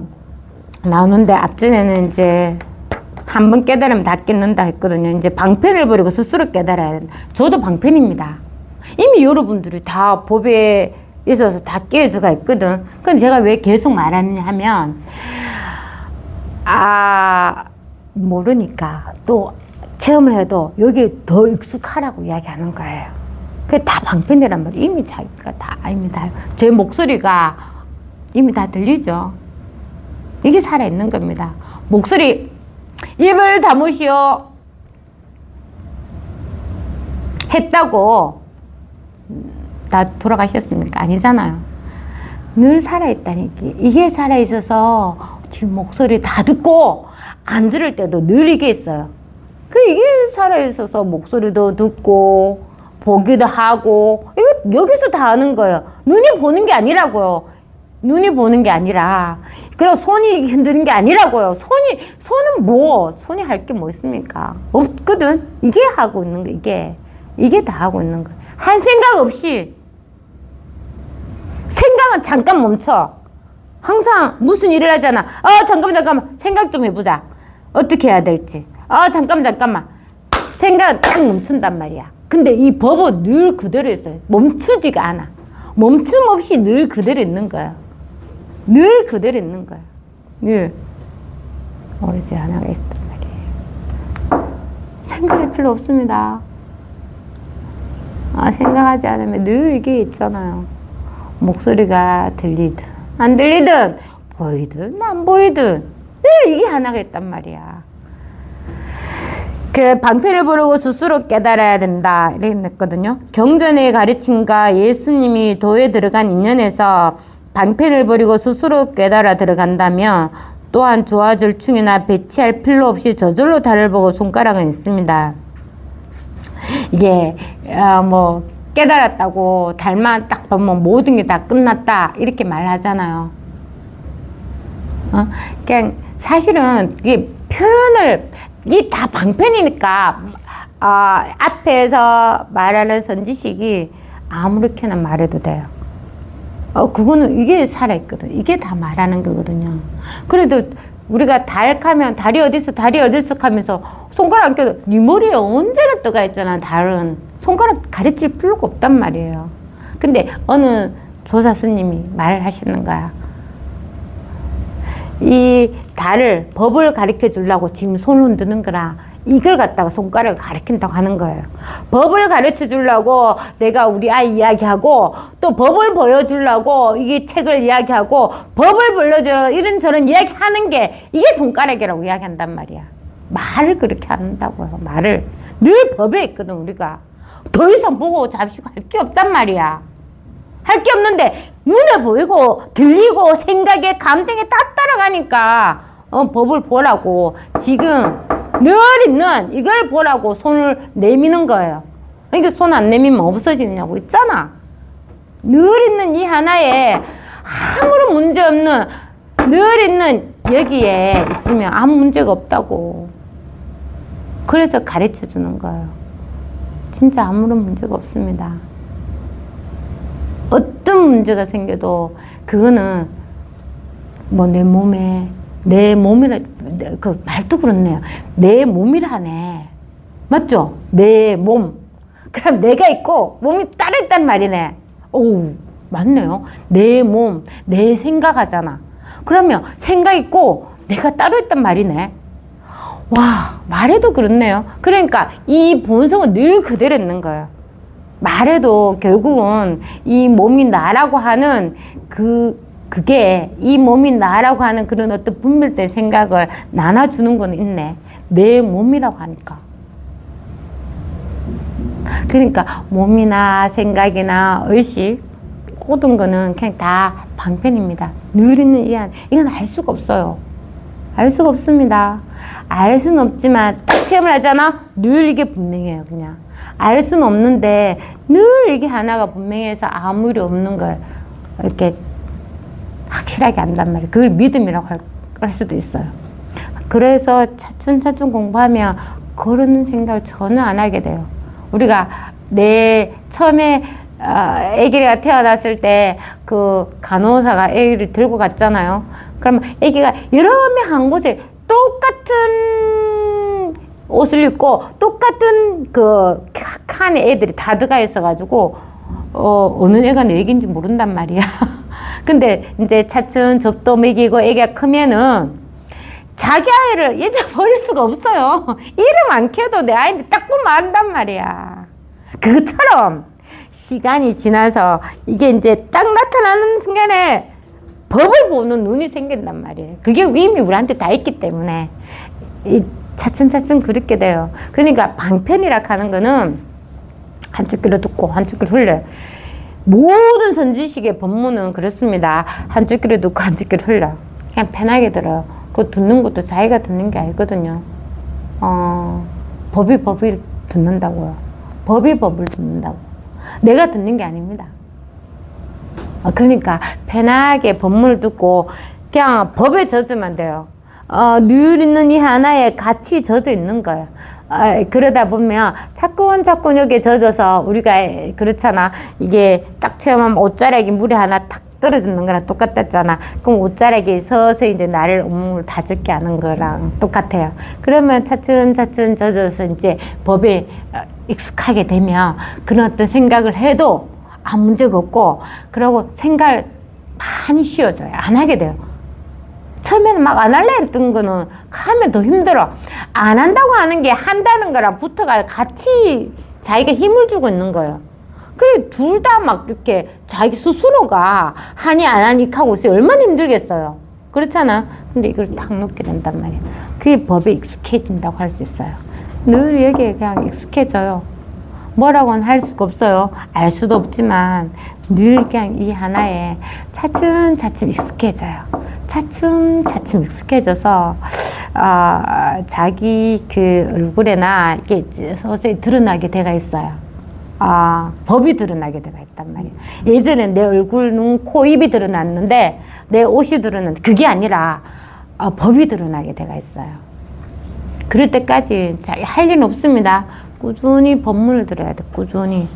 나오는데 앞전에는 이제 한 번 깨달으면 다 깨닫는다 했거든요. 이제 방편을 버리고 스스로 깨달아야 된다. 저도 방편입니다. 이미 여러분들이 다 법에 있어서 다 깨어져가 있거든. 근데 제가 왜 계속 말하느냐 하면 모르니까 또 체험을 해도 여기에 더 익숙하라고 이야기하는 거예요. 그게 다 방편이란 말이에요. 이미 자기가 다 압니다. 제 목소리가 이미 다 들리죠. 이게 살아있는 겁니다. 목소리 입을 다무시오 했다고 다 돌아가셨습니까? 아니잖아요. 늘 살아있다니까. 이게 살아있어서 지금 목소리 다 듣고 안 들을 때도 늘 이게 있어요. 이게 살아있어서 목소리도 듣고 보기도 하고 이거 여기서 다 하는 거예요. 눈이 보는 게 아니라고요. 눈이 보는 게 아니라 그리고 손이 흔드는 게 아니라고요. 손이 할 게 뭐 있습니까? 없거든. 이게 하고 있는 거 이게 다 하고 있는 거예요. 한 생각 없이 생각은 잠깐 멈춰. 항상 무슨 일을 하잖아. 잠깐만 생각 좀 해보자. 어떻게 해야 될지. 잠깐만. 생각은 딱 멈춘단 말이야. 근데 이 법은 늘 그대로 있어요. 멈추지가 않아. 멈춤 없이 늘 그대로 있는 거야. 늘 그대로 있는 거야. 늘. 오로지 하나가 있단 말이에요. 생각할 필요 없습니다. 생각하지 않으면 늘 이게 있잖아요. 목소리가 들리든 안 들리든 보이든 안 보이든 늘 이게 하나가 있단 말이야. 그 방편을 부르고 스스로 깨달아야 된다 이렇게 했거든요. 경전의 가르침과 예수님이 도에 들어간 인연에서 방편을 버리고 스스로 깨달아 들어간다면 또한 좋아질 충이나 배치할 필요 없이 저절로 달을 보고 손가락은 있습니다. 이게 뭐 깨달았다고 달만 딱 보면 모든 게 다 끝났다 이렇게 말하잖아요. 그냥 사실은 이게 표현을 이게 다 방편이니까 앞에서 말하는 선지식이 아무렇게나 말해도 돼요. 그거는 이게 살아있거든. 이게 다 말하는 거거든요. 그래도 우리가 달 하면 달이 어딨어 하면서 손가락 안 껴도 네 머리에 언제나 떠가 있잖아. 달은 손가락 가르칠 필요가 없단 말이에요. 근데 어느 조사 스님이 말을 하시는 거야. 이 달을 법을 가르쳐 주려고 지금 손을 흔드는 거라 이걸 갖다가 손가락을 가르친다고 하는 거예요. 법을 가르쳐 주려고 내가 우리 아이 이야기하고 또 법을 보여주려고 이게 책을 이야기하고 법을 불러줘 이런저런 이야기하는 게 이게 손가락이라고 이야기한단 말이야. 말을 그렇게 한다고요. 말을 늘 법에 있거든. 우리가 더 이상 보고 잡시고 할 게 없단 말이야. 할 게 없는데 눈에 보이고 들리고 생각에 감정에 딱 따라가니까 법을 보라고 지금 늘 있는 이걸 보라고 손을 내미는 거예요. 그러니까 손 안 내미면 없어지느냐고 있잖아. 늘 있는 이 하나에 아무런 문제 없는 늘 있는 여기에 있으면 아무 문제가 없다고. 그래서 가르쳐 주는 거예요. 진짜 아무런 문제가 없습니다. 어떤 문제가 생겨도 그거는 뭐 내 몸에 내 몸이라 그 말도 그렇네요. 내 몸이라네. 맞죠? 내 몸. 그럼 내가 있고 몸이 따로 있단 말이네. 오, 맞네요. 내 몸, 내 생각하잖아. 그러면 생각 있고 내가 따로 있단 말이네. 와, 말해도 그렇네요. 그러니까 이 본성은 늘 그대로 있는 거예요. 말해도 결국은 이 몸이 나라고 하는 그게 이 몸이 나라고 하는 그런 어떤 분별된 생각을 나눠주는 건 있네. 내 몸이라고 하니까. 그러니까 몸이나 생각이나 의식 모든 거는 그냥 다 방편입니다. 늘 있는 이건 알 수가 없어요. 알 수가 없습니다. 알 수는 없지만 딱 체험을 하잖아. 늘 이게 분명해요. 그냥 알 수는 없는데 늘 이게 하나가 분명해서 아무 일이 없는 걸 이렇게 확실하게 안단 말이에요. 그걸 믿음이라고 할 수도 있어요. 그래서 차츰차츰 공부하면 그런 생각을 전혀 안 하게 돼요. 우리가 처음에 아기가 태어났을 때 그 간호사가 아기를 들고 갔잖아요. 그러면 아기가 여러 명 한 곳에 똑같은 옷을 입고 똑같은 그 칸에 애들이 다 들어가 있어가지고 어느 애가 내 애기인지 모른단 말이야. 근데 이제 차츰 접도 먹이고 애기가 크면은 자기 아이를 잊어버릴 수가 없어요. 이름 안 켜도 내 아이인지 딱 보면 안단 말이야. 그것처럼 시간이 지나서 이게 이제 딱 나타나는 순간에 법을 보는 눈이 생긴단 말이에요. 그게 이미 우리한테 다 있기 때문에 차츰차츰 그렇게 돼요. 그러니까 방편이라 하는 거는 한쪽 귀로 듣고 한쪽 귀로 흘려요. 모든 선지식의 법문은 그렇습니다. 한쪽 귀로 듣고 한쪽 귀로 흘려. 그냥 편하게 들어요. 그거 듣는 것도 자기가 듣는 게 아니거든요. 법이 듣는다고요. 법이 법을 듣는다고. 내가 듣는 게 아닙니다. 그러니까 편하게 법문을 듣고 그냥 법에 젖으면 돼요. 늘 있는 이 하나에 같이 젖어 있는 거예요. 그러다 보면 자꾸 여기에 젖어서 우리가 그렇잖아. 이게 딱 체험하면 옷자락에 물이 하나 탁 떨어지는 거랑 똑같았잖아. 그럼 옷자락에 서서히 이제 나를 온몸을 다 젖게 하는 거랑 똑같아요. 그러면 차츰 젖어서 이제 법에 익숙하게 되면 그런 어떤 생각을 해도 아무 문제가 없고, 그러고 생각을 많이 쉬워져요. 안 하게 돼요. 처음에는 막 안 할래 했던 거는 하면 더 힘들어. 안 한다고 하는 게 한다는 거랑 붙어가 같이 자기가 힘을 주고 있는 거예요. 그래, 둘 다 막 이렇게 자기 스스로가 하니 안 하니 하고 있어요. 얼마나 힘들겠어요. 그렇잖아. 근데 이걸 딱 놓게 된단 말이에요. 그게 법에 익숙해진다고 할 수 있어요. 늘 여기에 그냥 익숙해져요. 뭐라고는 할 수가 없어요. 알 수도 없지만 늘 그냥 이 하나에 차츰차츰 익숙해져요. 차츰차츰 익숙해져서 자기 그 얼굴에나 이게 서서히 드러나게 돼가 있어요. 법이 드러나게 돼가 있단 말이에요. 예전엔 내 얼굴, 눈, 코, 입이 드러났는데 내 옷이 드러났는데 그게 아니라 법이 드러나게 돼가 있어요. 그럴 때까지 할 일은 없습니다. 꾸준히 법문을 들어야 돼. 꾸준히.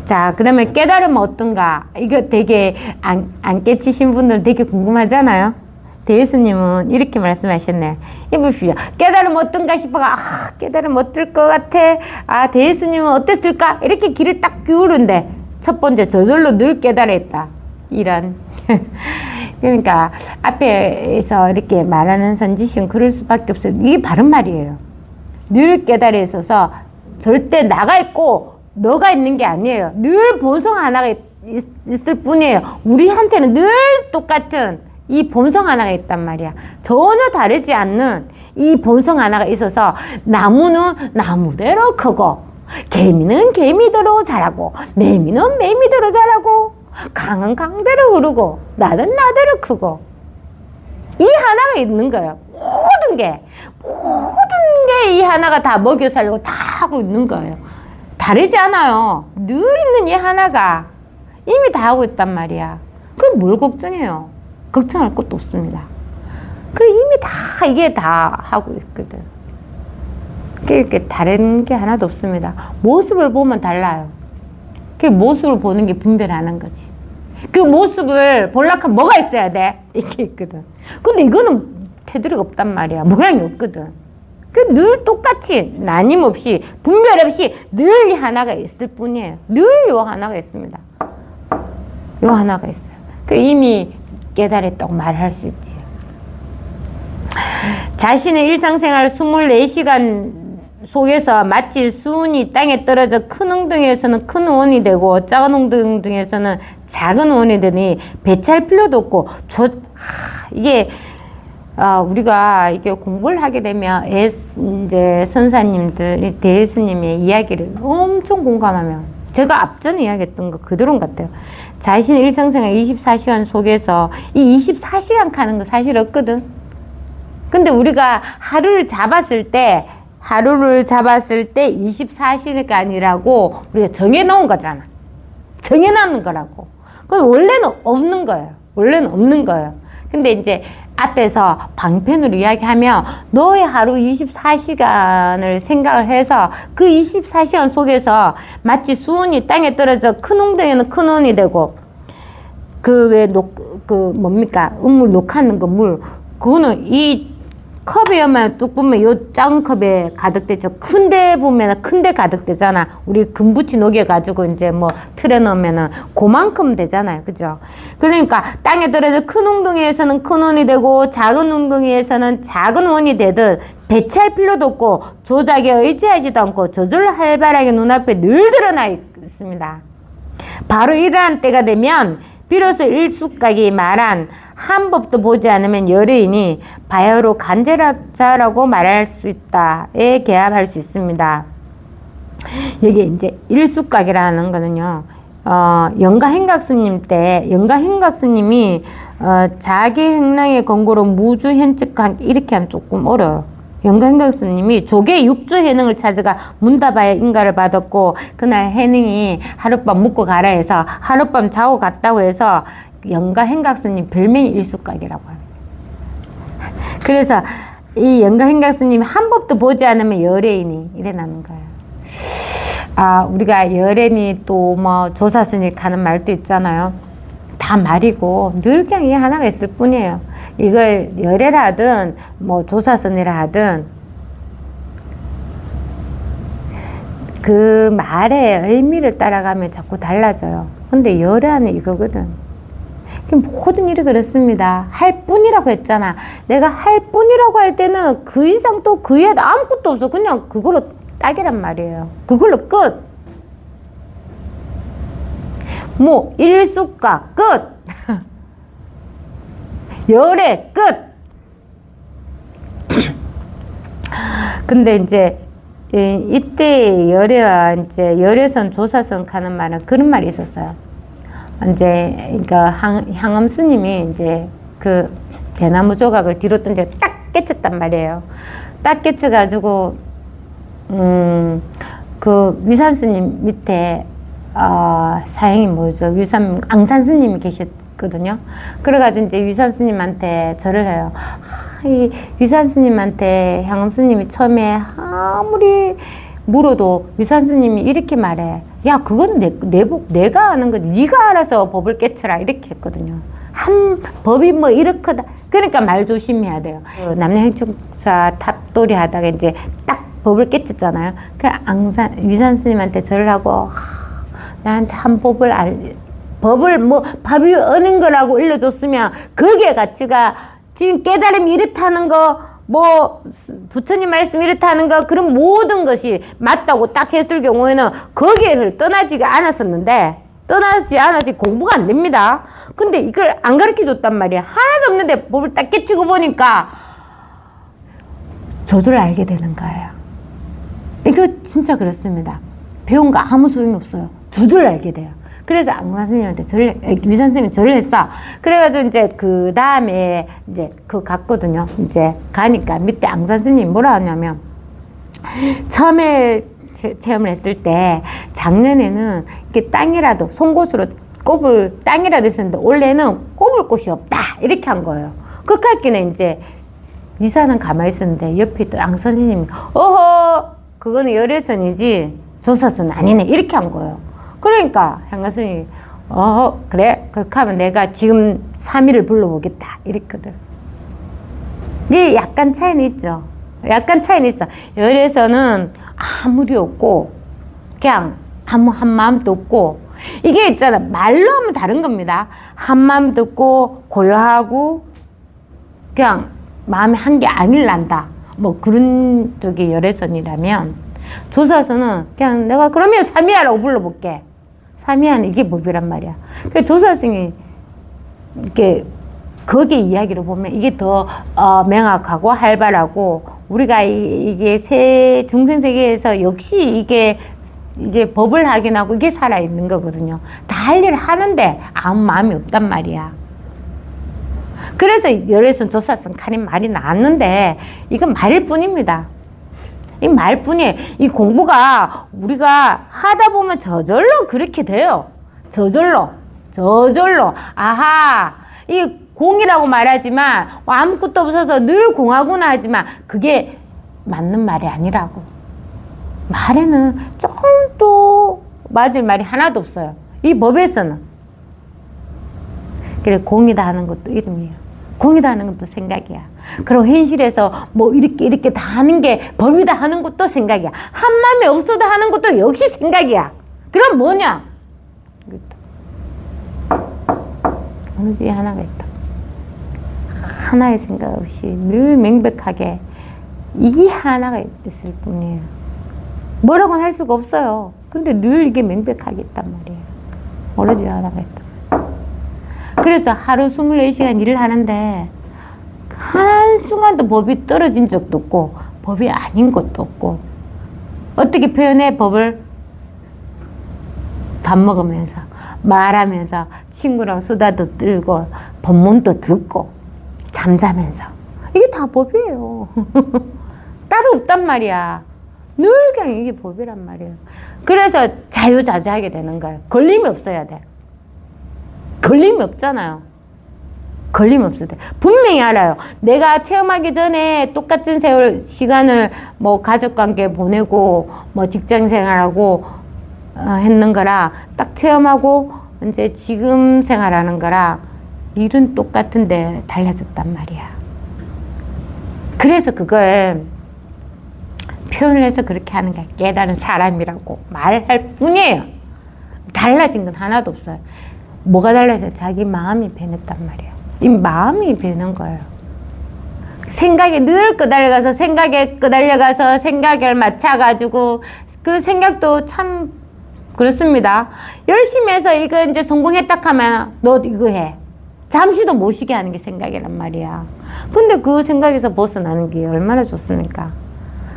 자, 그러면 깨달으면 어떤가? 이거 되게 안 깨치신 분들은 되게 궁금하잖아요. 대예수님은 이렇게 말씀하셨네요. 이보십시오. 깨달으면 어떤가 싶어가 깨달으면 어떨 것 같아. 대예수님은 어땠을까? 이렇게 귀를 딱 기울은데 첫 번째 저절로 늘 깨달아 있다. 이런. 그러니까 앞에서 이렇게 말하는 선지식은 그럴 수밖에 없어요. 이게 바른 말이에요. 늘 깨달아 있어서 절대 나가 있고 너가 있는 게 아니에요. 늘 본성 하나가 있을 뿐이에요. 우리한테는 늘 똑같은 이 본성 하나가 있단 말이야. 전혀 다르지 않는 이 본성 하나가 있어서 나무는 나무대로 크고 개미는 개미대로 자라고 매미는 매미대로 자라고 강은 강대로 흐르고 나는 나대로 크고 이 하나가 있는 거예요. 모든 게 이 하나가 다 먹여 살리고 다 하고 있는 거예요. 다르지 않아요. 늘 있는 이 하나가 이미 다 하고 있단 말이야. 그럼 뭘 걱정해요? 걱정할 것도 없습니다. 그래 이미 다 이게 다 하고 있거든. 그렇게 다른 게 하나도 없습니다. 모습을 보면 달라요. 그 모습을 보는 게 분별하는 거지. 그 모습을 보려면 뭐가 있어야 돼? 이게 있거든. 근데 이거는 테두리가 없단 말이야. 모양이 없거든. 그 늘 똑같이 나님없이 분별 없이 늘 이 하나가 있을 뿐이에요. 늘 요 하나가 있습니다. 요 하나가 있어요. 그 이미 깨달았다고 말할 수 있지. 자신의 일상생활 24시간 속에서 마치 수은이 땅에 떨어져 큰 웅덩이에서는 큰 원이 되고 작은 웅덩이에서는 작은 원이 되니 배치할 필요도 없고 이게 우리가 이게 공부를 하게 되면 이제 선사님들 대예수님의 이야기를 엄청 공감하면 제가 앞전에 이야기했던 거 그대로 같아요. 자신의 일상생활 24시간 속에서 이 24시간 가는 거 사실 없거든. 근데 우리가 하루를 잡았을 때 24시간이라고 우리가 정해놓은 거잖아. 정해놓는 거라고. 그건 원래는 없는 거예요. 원래는 없는 거예요. 근데 이제 앞에서 방편으로 이야기하면 너의 하루 24시간을 생각을 해서 그 24시간 속에서 마치 수은이 땅에 떨어져 큰 웅덩이는 큰 원이 되고 음물 녹하는 거 물 그거는 이 컵에만 뚝 보면 요 작은 컵에 가득되죠. 큰데 보면 큰데 가득되잖아. 우리 금붙이 녹여가지고 이제 뭐 틀에 넣으면은 그만큼 되잖아요. 그죠? 그러니까 땅에 떨어져 큰 웅덩이에서는 큰 원이 되고 작은 웅덩이에서는 작은 원이 되듯 배치할 필요도 없고 조작에 의지하지도 않고 저절로 활발하게 눈앞에 늘 드러나 있습니다. 바로 이러한 때가 되면 비로소 일숙각이 말한 한 법도 보지 않으면 열의이니 바야흐로 간제자라고 말할 수 있다에 개합할 수 있습니다. 여기 이제 일숙각이라는 거는요, 영가행각스님 때 영가행각스님이 자기 행랑의 권고로 무주 현측한 이렇게 하면 조금 어려워요. 영가행각스님이 조개 육주 해능을 찾아가 문다바의 인가를 받았고 그날 해능이 하룻밤 묵고 가라 해서 하룻밤 자고 갔다고 해서 영가행각스님 별명이 일숙각이라고 합니다. 그래서 이 영가행각스님이 한 법도 보지 않으면 열애이니 이래 나는 거예요. 우리가 열애니 또 뭐 조사스니 가는 말도 있잖아요. 다 말이고 늘 그냥 이 하나가 있을 뿐이에요. 이걸 열애라 하든 뭐 조사선이라 하든 그 말의 의미를 따라가면 자꾸 달라져요. 근데 열애는 이거거든. 모든 일이 그렇습니다. 할 뿐이라고 했잖아. 내가 할 뿐이라고 할 때는 그 이상 또 그 이하도 아무것도 없어. 그냥 그걸로 딱이란 말이에요. 그걸로 끝. 뭐 일숙과 끝. 열의 끝. 근데 이제 이때 열애와 이제 열애선 조사선 가는 말은 그런 말이 있었어요. 이제 그러니까 향엄 스님이 이제 그 대나무 조각을 뒤로 던져 딱 깨쳤단 말이에요. 딱 깨쳐가지고 그 위산 스님 밑에 사행이 뭐죠? 앙산 스님이 계셨거든요. 그래가지고 이제 위산 스님한테 절을 해요. 이 위산 스님한테 향엄 스님이 처음에 아무리 물어도 위산 스님이 이렇게 말해. 야, 그거는 내가 아는 거지. 네가 알아서 법을 깨쳐라. 이렇게 했거든요. 법이 뭐 이렇게다. 그러니까 말 조심해야 돼요. 그 남녀행축사 탑돌이 하다가 이제 딱 법을 깨쳤잖아요. 그 위산 스님한테 절을 하고, 나한테 한 법을 뭐 법이 어는 거라고 일러줬으면 거기에 가치가 지금 깨달음이 이렇다는 거, 뭐 부처님 말씀 이렇다는 거, 그런 모든 것이 맞다고 딱 했을 경우에는 거기를 떠나지가 않았었는데, 떠나지 않아지 공부가 안 됩니다. 근데 이걸 안 가르쳐 줬단 말이야. 하나도 없는데 법을 딱 깨치고 보니까 저절로 알게 되는 거예요. 이거 진짜 그렇습니다. 배운 거 아무 소용이 없어요. 저절로 알게 돼요. 그래서 앙산 스님한테 위산 스님이 절을 했어. 그래가지고 이제 그 다음에 이제 그거 갔거든요. 이제 가니까 밑에 앙산 스님이 뭐라 하냐면, 처음에 체험을 했을 때 작년에는 이렇게 땅이라도 송곳으로 꼽을 땅이라도 있었는데 올해는 꼽을 곳이 없다. 이렇게 한 거예요. 그까기는 이제 위산은 가만히 있었는데 옆에 있던 앙산 스님이 어허, 그거는 열애선이지 조사선 아니네. 이렇게 한 거예요. 그러니까 향가스님이 그래? 그렇게 하면 내가 지금 3일을 불러보겠다. 이랬거든. 이게 약간 차이는 있죠. 약간 차이는 있어. 열에서는 아무리 없고 그냥 아무 한 마음도 없고, 이게 있잖아. 말로 하면 다른 겁니다. 한 마음도 없고 고요하고 그냥 마음에 한 게 아닐란다. 뭐 그런 쪽의 열애선이라면, 조사선은 그냥 내가 그러면 삼위하라고 불러볼게. 삼위하는 이게 법이란 말이야. 그 조사성이 이렇게 거기에 이야기를 보면 이게 더 명확하고 활발하고, 우리가 이게 중생 세계에서 역시 이게 법을 하긴 하고 이게 살아있는 거거든요. 다 할 일을 하는데 아무 마음이 없단 말이야. 그래서 열애선, 조사선, 카님 말이 나왔는데 이건 말일 뿐입니다. 이 말뿐이에요. 이 공부가 우리가 하다 보면 저절로 그렇게 돼요. 저절로. 아하, 이 공이라고 말하지만 아무것도 없어서 늘 공하구나 하지만 그게 맞는 말이 아니라고. 말에는 조금 또 맞을 말이 하나도 없어요. 이 법에서는. 그래, 공이다 하는 것도 이름이에요. 공이다 하는 것도 생각이야. 그리고 현실에서 뭐 이렇게 다 하는 게 법이다 하는 것도 생각이야. 한 마음이 없어도 하는 것도 역시 생각이야. 그럼 뭐냐? 어느 중에 하나가 있다. 하나의 생각 없이 늘 명백하게 이게 하나가 있을 뿐이에요. 뭐라고는 할 수가 없어요. 근데 늘 이게 명백하게 있단 말이에요. 어느 중에 하나가 있다. 그래서 하루 24시간 일을 하는데 한순간도 법이 떨어진 적도 없고 법이 아닌 것도 없고, 어떻게 표현해? 법을 밥 먹으면서 말하면서 친구랑 수다도 떨고 법문도 듣고 잠자면서, 이게 다 법이에요. 따로 없단 말이야. 늘 그냥 이게 법이란 말이에요. 그래서 자유자재하게 되는 거예요. 걸림이 없어야 돼. 걸림이 없잖아요. 걸림이 없어야 돼. 분명히 알아요. 내가 체험하기 전에 똑같은 세월 시간을 뭐 가족관계 보내고 뭐 직장생활하고 했는 거라, 딱 체험하고 이제 지금 생활하는 거라 일은 똑같은데 달라졌단 말이야. 그래서 그걸 표현을 해서 그렇게 하는 게 깨달은 사람이라고 말할 뿐이에요. 달라진 건 하나도 없어요. 뭐가 달라져요? 자기 마음이 변했단 말이에요. 이 마음이 변한 거예요. 생각에 늘 끄달려가서 생각에 맞춰가지고 그 생각도 참 그렇습니다. 열심히 해서 이거 이제 성공했다 하면 너 이거 해. 잠시도 못 쉬게 하는 게 생각이란 말이야. 근데 그 생각에서 벗어나는 게 얼마나 좋습니까?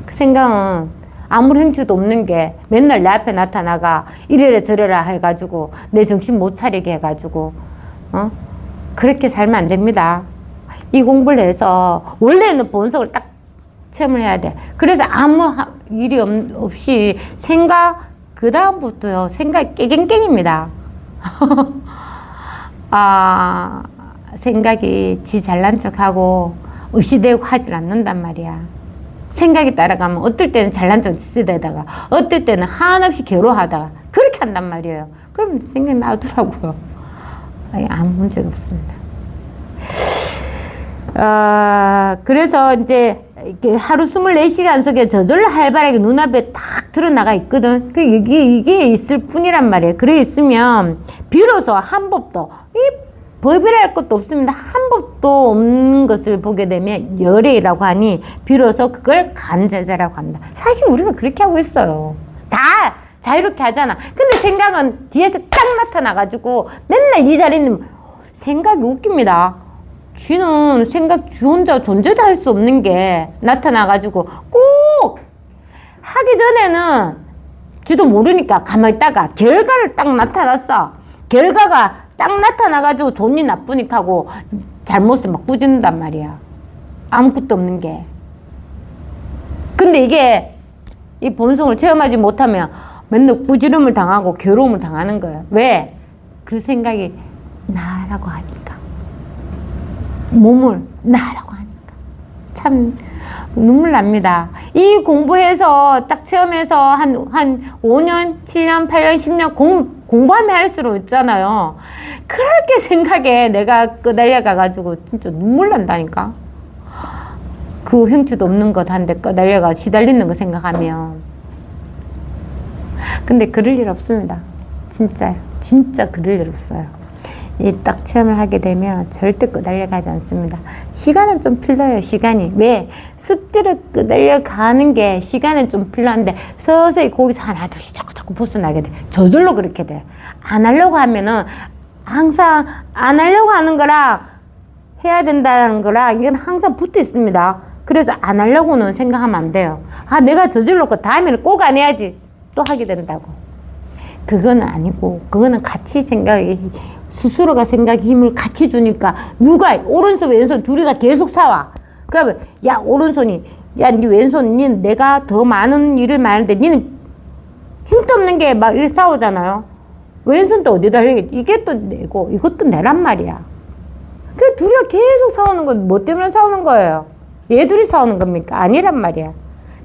그 생각은 아무 행주도 없는 게 맨날 내 앞에 나타나가 이래라 저래라 해가지고 내 정신 못 차리게 해가지고 그렇게 살면 안 됩니다. 이 공부를 해서 원래는 본성을 딱 체험을 해야 돼. 그래서 아무 일이 없이 그 다음부터요 생각이 깨갱깽입니다. 생각이 지 잘난 척하고 의시되고 하질 않는단 말이야. 생각이 따라가면 어떨 때는 잘난 척 짓으다가 어떨 때는 한없이 괴로워하다가 그렇게 한단 말이에요. 그럼 생각이 나더라고요. 아무 문제가 없습니다. 그래서 이제 하루 24시간 속에 저절로 활발하게 눈앞에 탁 드러나가 있거든. 이게 있을 뿐이란 말이에요. 그래 있으면 비로소 한 법도 법이랄 것도 없습니다. 한 법도 없는 것을 보게 되면 열애라고 하니 비로소 그걸 간제자라고 한다. 사실 우리가 그렇게 하고 있어요. 다 자유롭게 하잖아. 근데 생각은 뒤에서 딱 나타나가지고 맨날 이 자리에 있는 생각이 웃깁니다. 쥐는 생각 쥐 혼자 존재도 할 수 없는 게 나타나가지고 꼭 하기 전에는 쥐도 모르니까 가만히 있다가 결과를 딱 나타났어. 결과가 딱 나타나가지고 좋니 나쁘니 하고 잘못을 막 꾸짖는단 말이야. 아무것도 없는 게. 근데 이게 이 본성을 체험하지 못하면 맨날 꾸지름을 당하고 괴로움을 당하는 거예요. 왜? 그 생각이 나라고 하니까. 몸을 나라고 하니까. 참 눈물 납니다. 이 공부해서 딱 체험해서 한 5년, 7년, 8년, 10년 공부하면 할수록 있잖아요. 그렇게 생각에 내가 끄달려가가지고 진짜 눈물 난다니까. 그 형체도 없는 것 한데 끄달려가 시달리는 거 생각하면. 근데 그럴 일 없습니다. 진짜 그럴 일 없어요. 이 딱 체험을 하게 되면 절대 끄달려가지 않습니다. 시간은 좀 필요해요. 시간이. 왜? 습대로 끄달려가는 게 시간은 좀 필요한데 서서히 거기서 하나 둘씩 자꾸 벗어나게 돼. 저절로 그렇게 돼. 안 하려고 하면은 항상 안 하려고 하는 거랑 해야 된다는 거랑 이건 항상 붙어 있습니다. 그래서 안 하려고는 생각하면 안 돼요. 내가 저질렀고 다음에는 꼭 안 해야지. 또 하게 된다고. 그거는 아니고 그거는 같이 스스로가 생각에 힘을 같이 주니까 누가 오른손 왼손 둘이가 계속 싸워. 그러면 야 오른손이 야 니 왼손 니 내가 더 많은 일을 많은데 니는 힘도 없는 게 막 이렇게 싸우잖아요. 왼손도 어디다 이렇게 이게 또 내고 이것도 내란 말이야. 그 둘이가 계속 싸우는 건 뭐 때문에 싸우는 거예요? 얘 둘이 싸우는 겁니까? 아니란 말이야.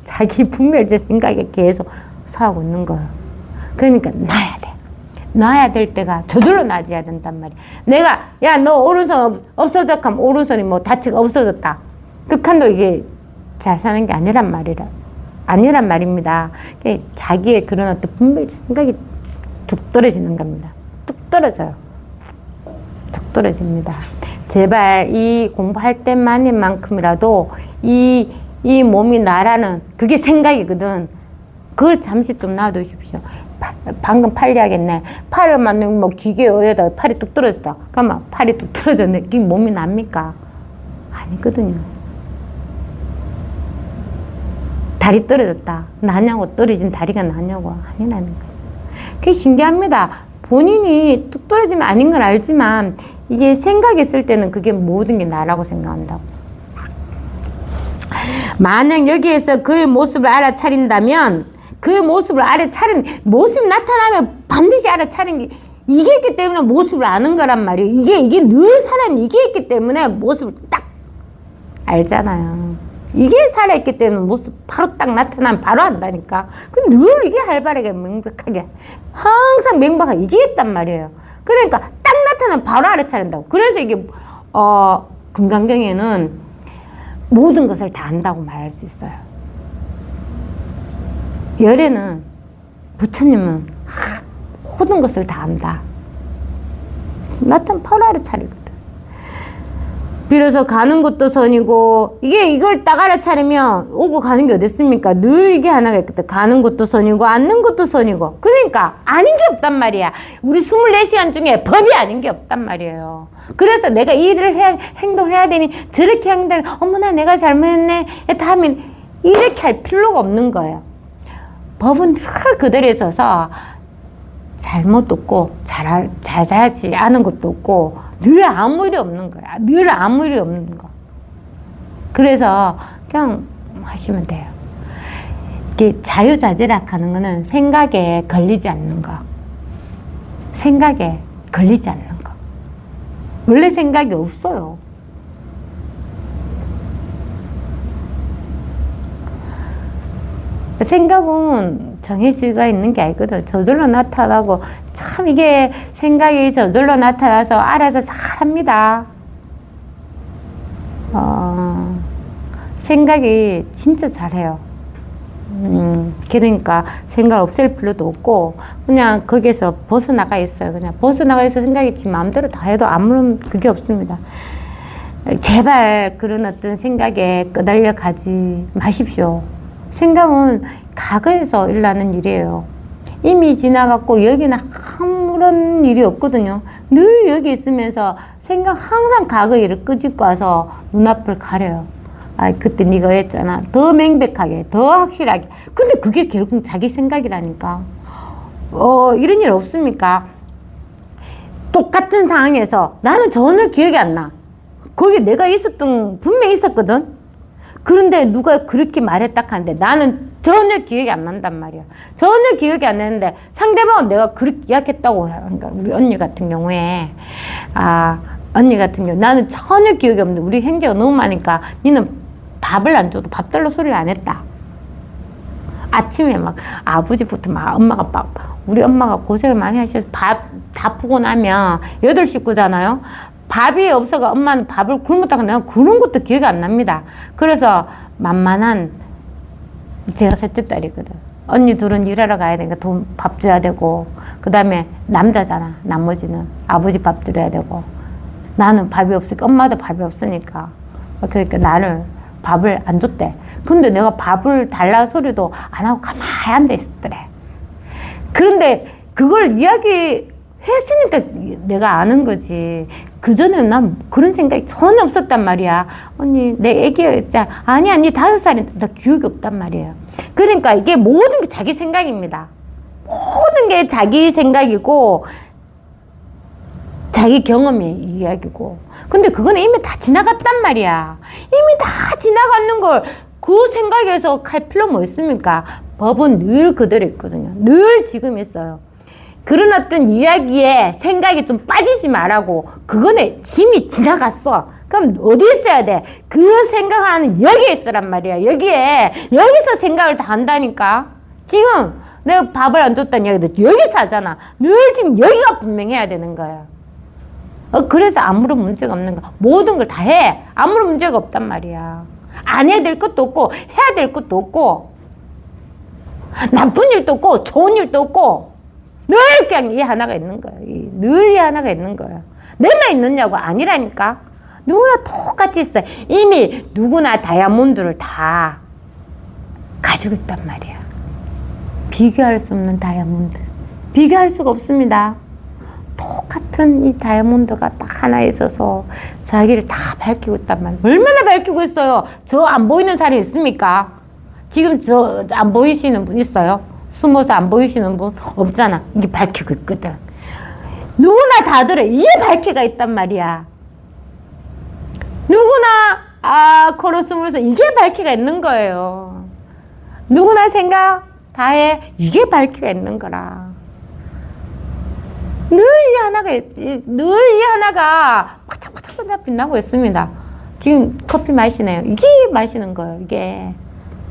자기 분별제 생각에 계속 싸우고 있는 거예요. 그러니까 놔야 돼. 놔야 될 때가 저절로 놔줘야 된단 말이야. 내가 야 너 오른손 없어졌 하면 오른손이 뭐 다치가 없어졌다. 극한도 이게 잘 사는 게 아니란 말입니다. 자기의 그런 어떤 분별적 생각이 뚝 떨어지는 겁니다. 뚝 떨어져요. 뚝 떨어집니다. 제발 이 공부할 때만큼이라도 이 몸이 나라는 그게 생각이거든. 그걸 잠시 좀 놔두십시오. 방금 팔 이야기했네. 팔을 만들면 뭐 기계에 의해다 팔이 뚝 떨어졌다. 그러면 팔이 뚝 떨어졌네. 그게 몸이 납니까? 아니거든요. 다리 떨어졌다. 나냐고 떨어진 다리가 나냐고 아니라는 거예요. 그게 신기합니다. 본인이 뚝 떨어지면 아닌 건 알지만 이게 생각했을 때는 그게 모든 게 나라고 생각한다고. 만약 여기에서 그의 모습을 알아차린다면 그 모습을 모습이 나타나면 반드시 알아차린 게 이게 있기 때문에 모습을 아는 거란 말이에요. 이게 늘 이게 있기 때문에 모습을 딱 알잖아요. 이게 살아있기 때문에 모습 바로 딱 나타나면 바로 안다니까. 늘 이게 활발하게 명백하게 항상 명백하게 이게 있단 말이에요. 그러니까 딱 나타나면 바로 알아차린다고. 그래서 이게 금강경에는 모든 것을 다 안다고 말할 수 있어요. 열애는 부처님은 모든 것을 다 안다. 나타나면 바로 알아차리거든. 비로소 가는 것도 선이고, 이걸 딱 알아차리면 오고 가는 게 어디 있습니까? 늘 이게 하나가 있거든. 가는 것도 선이고, 앉는 것도 선이고. 그러니까, 아닌 게 없단 말이야. 우리 24시간 중에 법이 아닌 게 없단 말이에요. 그래서 내가 이 일을 행동을 해야 되니, 저렇게 행동을, 어머나, 내가 잘못했네. 다음엔 이렇게 할 필요가 없는 거예요. 법은 늘 그대로 있어서, 잘못도 없고, 잘하지 않은 것도 없고, 늘 아무 일이 없는 거야. 늘 아무 일이 없는 거. 그래서 그냥 하시면 돼요. 이게 자유자재락 하는 거는 생각에 걸리지 않는 거. 생각에 걸리지 않는 거. 원래 생각이 없어요. 생각은 정해지가 있는 게 아니거든. 저절로 나타나고, 참 이게 생각이 저절로 나타나서 알아서 잘합니다. 생각이 진짜 잘해요. 그러니까 생각 없앨 필요도 없고, 그냥 거기에서 벗어나가 있어요. 그냥 벗어나가 있어 생각이 지 마음대로 다 해도 아무런 그게 없습니다. 제발 그런 어떤 생각에 끄달려 가지 마십시오. 생각은 과거에서 일어나는 일이에요. 이미 지나갔고 여기는 아무런 일이 없거든요. 늘 여기 있으면서 생각 항상 과거 일을 끄집고 와서 눈앞을 가려요. 아, 그때 네가 했잖아. 더 명백하게, 더 확실하게. 근데 그게 결국 자기 생각이라니까. 이런 일 없습니까? 똑같은 상황에서 나는 전혀 기억이 안 나. 거기 내가 분명히 있었거든. 그런데 누가 그렇게 말했다 하는데 나는 전혀 기억이 안 난단 말이야. 전혀 기억이 안 나는데 상대방은 내가 그렇게 이야기했다고 해요. 그러니까 우리 언니 같은 경우에 나는 전혀 기억이 없는데 우리 형제가 너무 많으니까 니는 밥을 안 줘도 밥 달라고 소리를 안 했다. 아침에 막 아버지부터 막 엄마가 우리 엄마가 고생을 많이 하셔서 밥 다 푸고 나면 8식구잖아요. 밥이 없어가 엄마는 밥을 굶었다가 내가 그런 것도 기억이 안 납니다. 그래서 만만한 제가 셋째 딸이거든. 언니 둘은 일하러 가야 되니까 밥 줘야 되고, 그 다음에 남자잖아. 나머지는 아버지 밥 드려야 되고, 나는 밥이 없으니까 엄마도 밥이 없으니까 그러니까 나를 밥을 안 줬대. 근데 내가 밥을 달라 소리도 안 하고 가만히 앉아 있었더래. 그런데 그걸 이야기했으니까 내가 아는 거지. 그전에는 난 그런 생각이 전혀 없었단 말이야. 언니, 내 애기였잖아. 아니야, 니 5살인데. 나 기억이 없단 말이에요. 그러니까 이게 모든 게 자기 생각입니다. 모든 게 자기 생각이고, 자기 경험의 이야기고. 근데 그거는 이미 다 지나갔단 말이야. 이미 다 지나갔는 걸 그 생각에서 갈 필요 뭐 있습니까? 법은 늘 그대로 있거든요. 늘 지금 있어요. 그런 어떤 이야기에 생각이 좀 빠지지 말라고. 그거는 짐이 지나갔어. 그럼 어디 있어야 돼? 그 생각하는 여기에 있으란 말이야. 여기서 생각을 다 한다니까. 지금 내가 밥을 안 줬다는 이야기도 여기서 하잖아. 늘 지금 여기가 분명해야 되는 거야. 그래서 아무런 문제가 없는 거야. 모든 걸 다 해. 아무런 문제가 없단 말이야. 안 해야 될 것도 없고 해야 될 것도 없고 나쁜 일도 없고 좋은 일도 없고 늘 그냥 이 하나가 있는 거야. 늘 이 하나가 있는 거야. 내가 있느냐고 아니라니까. 누구나 똑같이 있어. 이미 누구나 다이아몬드를 다 가지고 있단 말이야. 비교할 수 없는 다이아몬드. 비교할 수가 없습니다. 똑같은 이 다이아몬드가 딱 하나 있어서 자기를 다 밝히고 있단 말이야. 얼마나 밝히고 있어요? 저 안 보이는 사람이 있습니까? 지금 저 안 보이시는 분 있어요? 숨어서 안 보이시는 분 없잖아. 이게 밝히고 있거든. 누구나 다들 이게 밝히가 있단 말이야. 누구나 코로 숨으면서 이게 밝히가 있는 거예요. 누구나 생각 다 해. 이게 밝히가 있는 거라. 늘 이 하나가 바짝바짝 빛나고 있습니다. 지금 커피 마시네요. 이게 마시는 거예요. 이게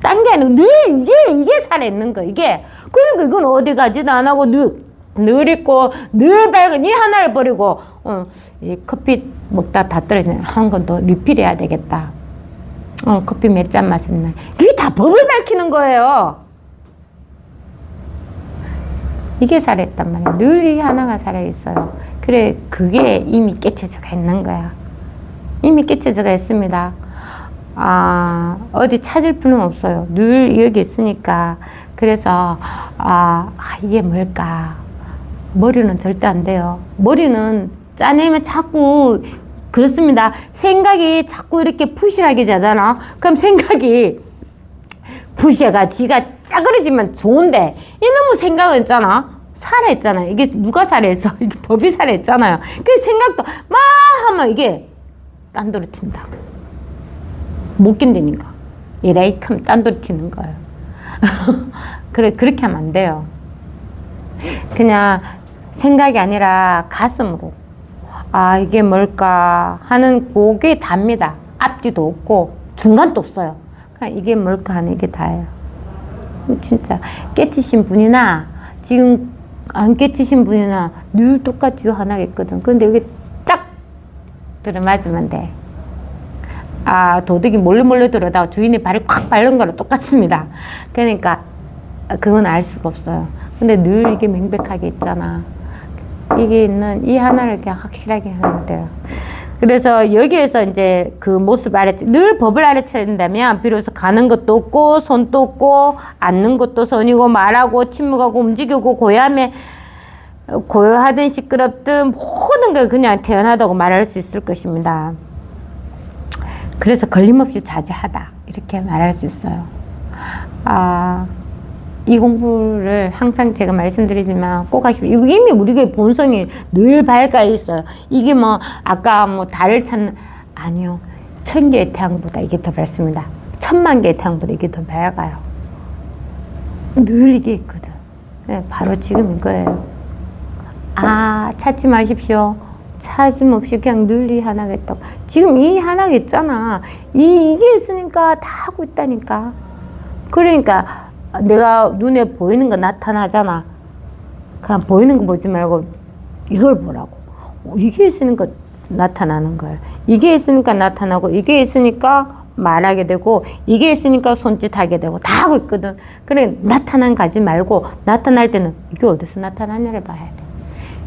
딴 게 아니고 늘 이게 살아있는 거예요. 이게. 그러니까 이건 어디 가지도 안 하고 늘 있고 늘 밝은 이 하나를 버리고 이 커피 먹다 다 떨어지네. 한 건 더 리필해야 되겠다. 커피 몇 잔 마셨네. 이게 다 법을 밝히는 거예요. 이게 살아있단 말이야. 늘 이 하나가 살아있어요. 그래, 그게 이미 깨쳐져가 있는 거야. 이미 끼쳐져가 있습니다. 어디 찾을 필요는 없어요. 늘 여기 있으니까. 그래서 이게 뭘까? 머리는 절대 안 돼요. 머리는 짜내면 자꾸 그렇습니다. 생각이 자꾸 이렇게 부실하게 자잖아. 그럼 생각이 부실가 지가 짜그러지면 좋은데 이놈의 생각은 있잖아. 살아있잖아요. 이게 누가 살아있어? 이게 법이 살아있잖아요. 그 생각도 막 하면 이게 딴 데로 튄다. 못 견디니까. 이레이크면 딴 데로 튀는 거예요. 그래, 그렇게 하면 안 돼요. 그냥 생각이 아니라 가슴으로. 이게 뭘까 하는 그게 답니다. 앞뒤도 없고 중간도 없어요. 그냥 이게 뭘까 하는 이게 다예요. 진짜 깨치신 분이나 지금 안 깨치신 분이나 늘 똑같이 하나겠거든. 근데 여기 딱 들어맞으면 돼. 도둑이 몰래 들어다가 주인이 발을 콱 밟는 거랑 똑같습니다. 그러니까 그건 알 수가 없어요. 근데 늘 이게 명백하게 있잖아. 이게 있는 이 하나를 그냥 확실하게 하면 돼요. 그래서 여기에서 이제 그 모습 늘 법을 알아채야 된다면 비로소 가는 것도 없고 손도 없고 앉는 것도 손이고 말하고 침묵하고 움직이고 고요하든 시끄럽든 모든 걸 그냥 태어나다고 말할 수 있을 것입니다. 그래서 걸림없이 자제하다 이렇게 말할 수 있어요. 이 공부를 항상 제가 말씀드리지만 꼭 하시고 이미 우리의 본성이 늘 밝아 있어요. 이게 아까 달을 찾는 아니요. 1000개의 태양보다 이게 더 밝습니다. 1000만 개의 태양보다 이게 더 밝아요. 늘 이게 있거든. 네, 바로 지금 이거예요. 찾지 마십시오. 찾음 없이 그냥 늘 이 하나겠다. 지금 이 하나가 있잖아. 이게 있으니까 다 하고 있다니까. 그러니까 내가 눈에 보이는 거 나타나잖아. 그냥 보이는 거 보지 말고 이걸 보라고. 이게 있으니까 나타나는 거예요. 이게 있으니까 나타나고 이게 있으니까 말하게 되고 이게 있으니까 손짓하게 되고 다 하고 있거든. 그래 나타난 가지 말고 나타날 때는 이게 어디서 나타나냐를 봐야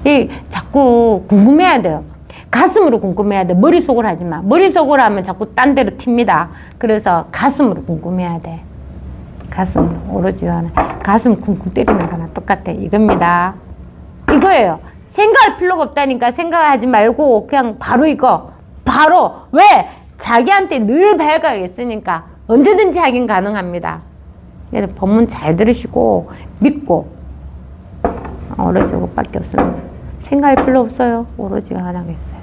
돼. 자꾸 궁금해야 돼요. 가슴으로 궁금해야 돼. 머릿속으로 하지 마. 머릿속으로 하면 자꾸 딴 데로 튑니다. 그래서 가슴으로 궁금해야 돼. 가슴 오로지 하나. 가슴 쿵쿵 때리는 거나 똑같아. 이겁니다. 이거예요. 생각할 필요가 없다니까. 생각하지 말고 그냥 바로 이거. 바로. 왜? 자기한테 늘 밝아 있으니까 언제든지 하긴 가능합니다. 그래서 법문 잘 들으시고 믿고 오로지 그것밖에 없습니다. 생각할 필요 없어요. 오로지 하나겠어요.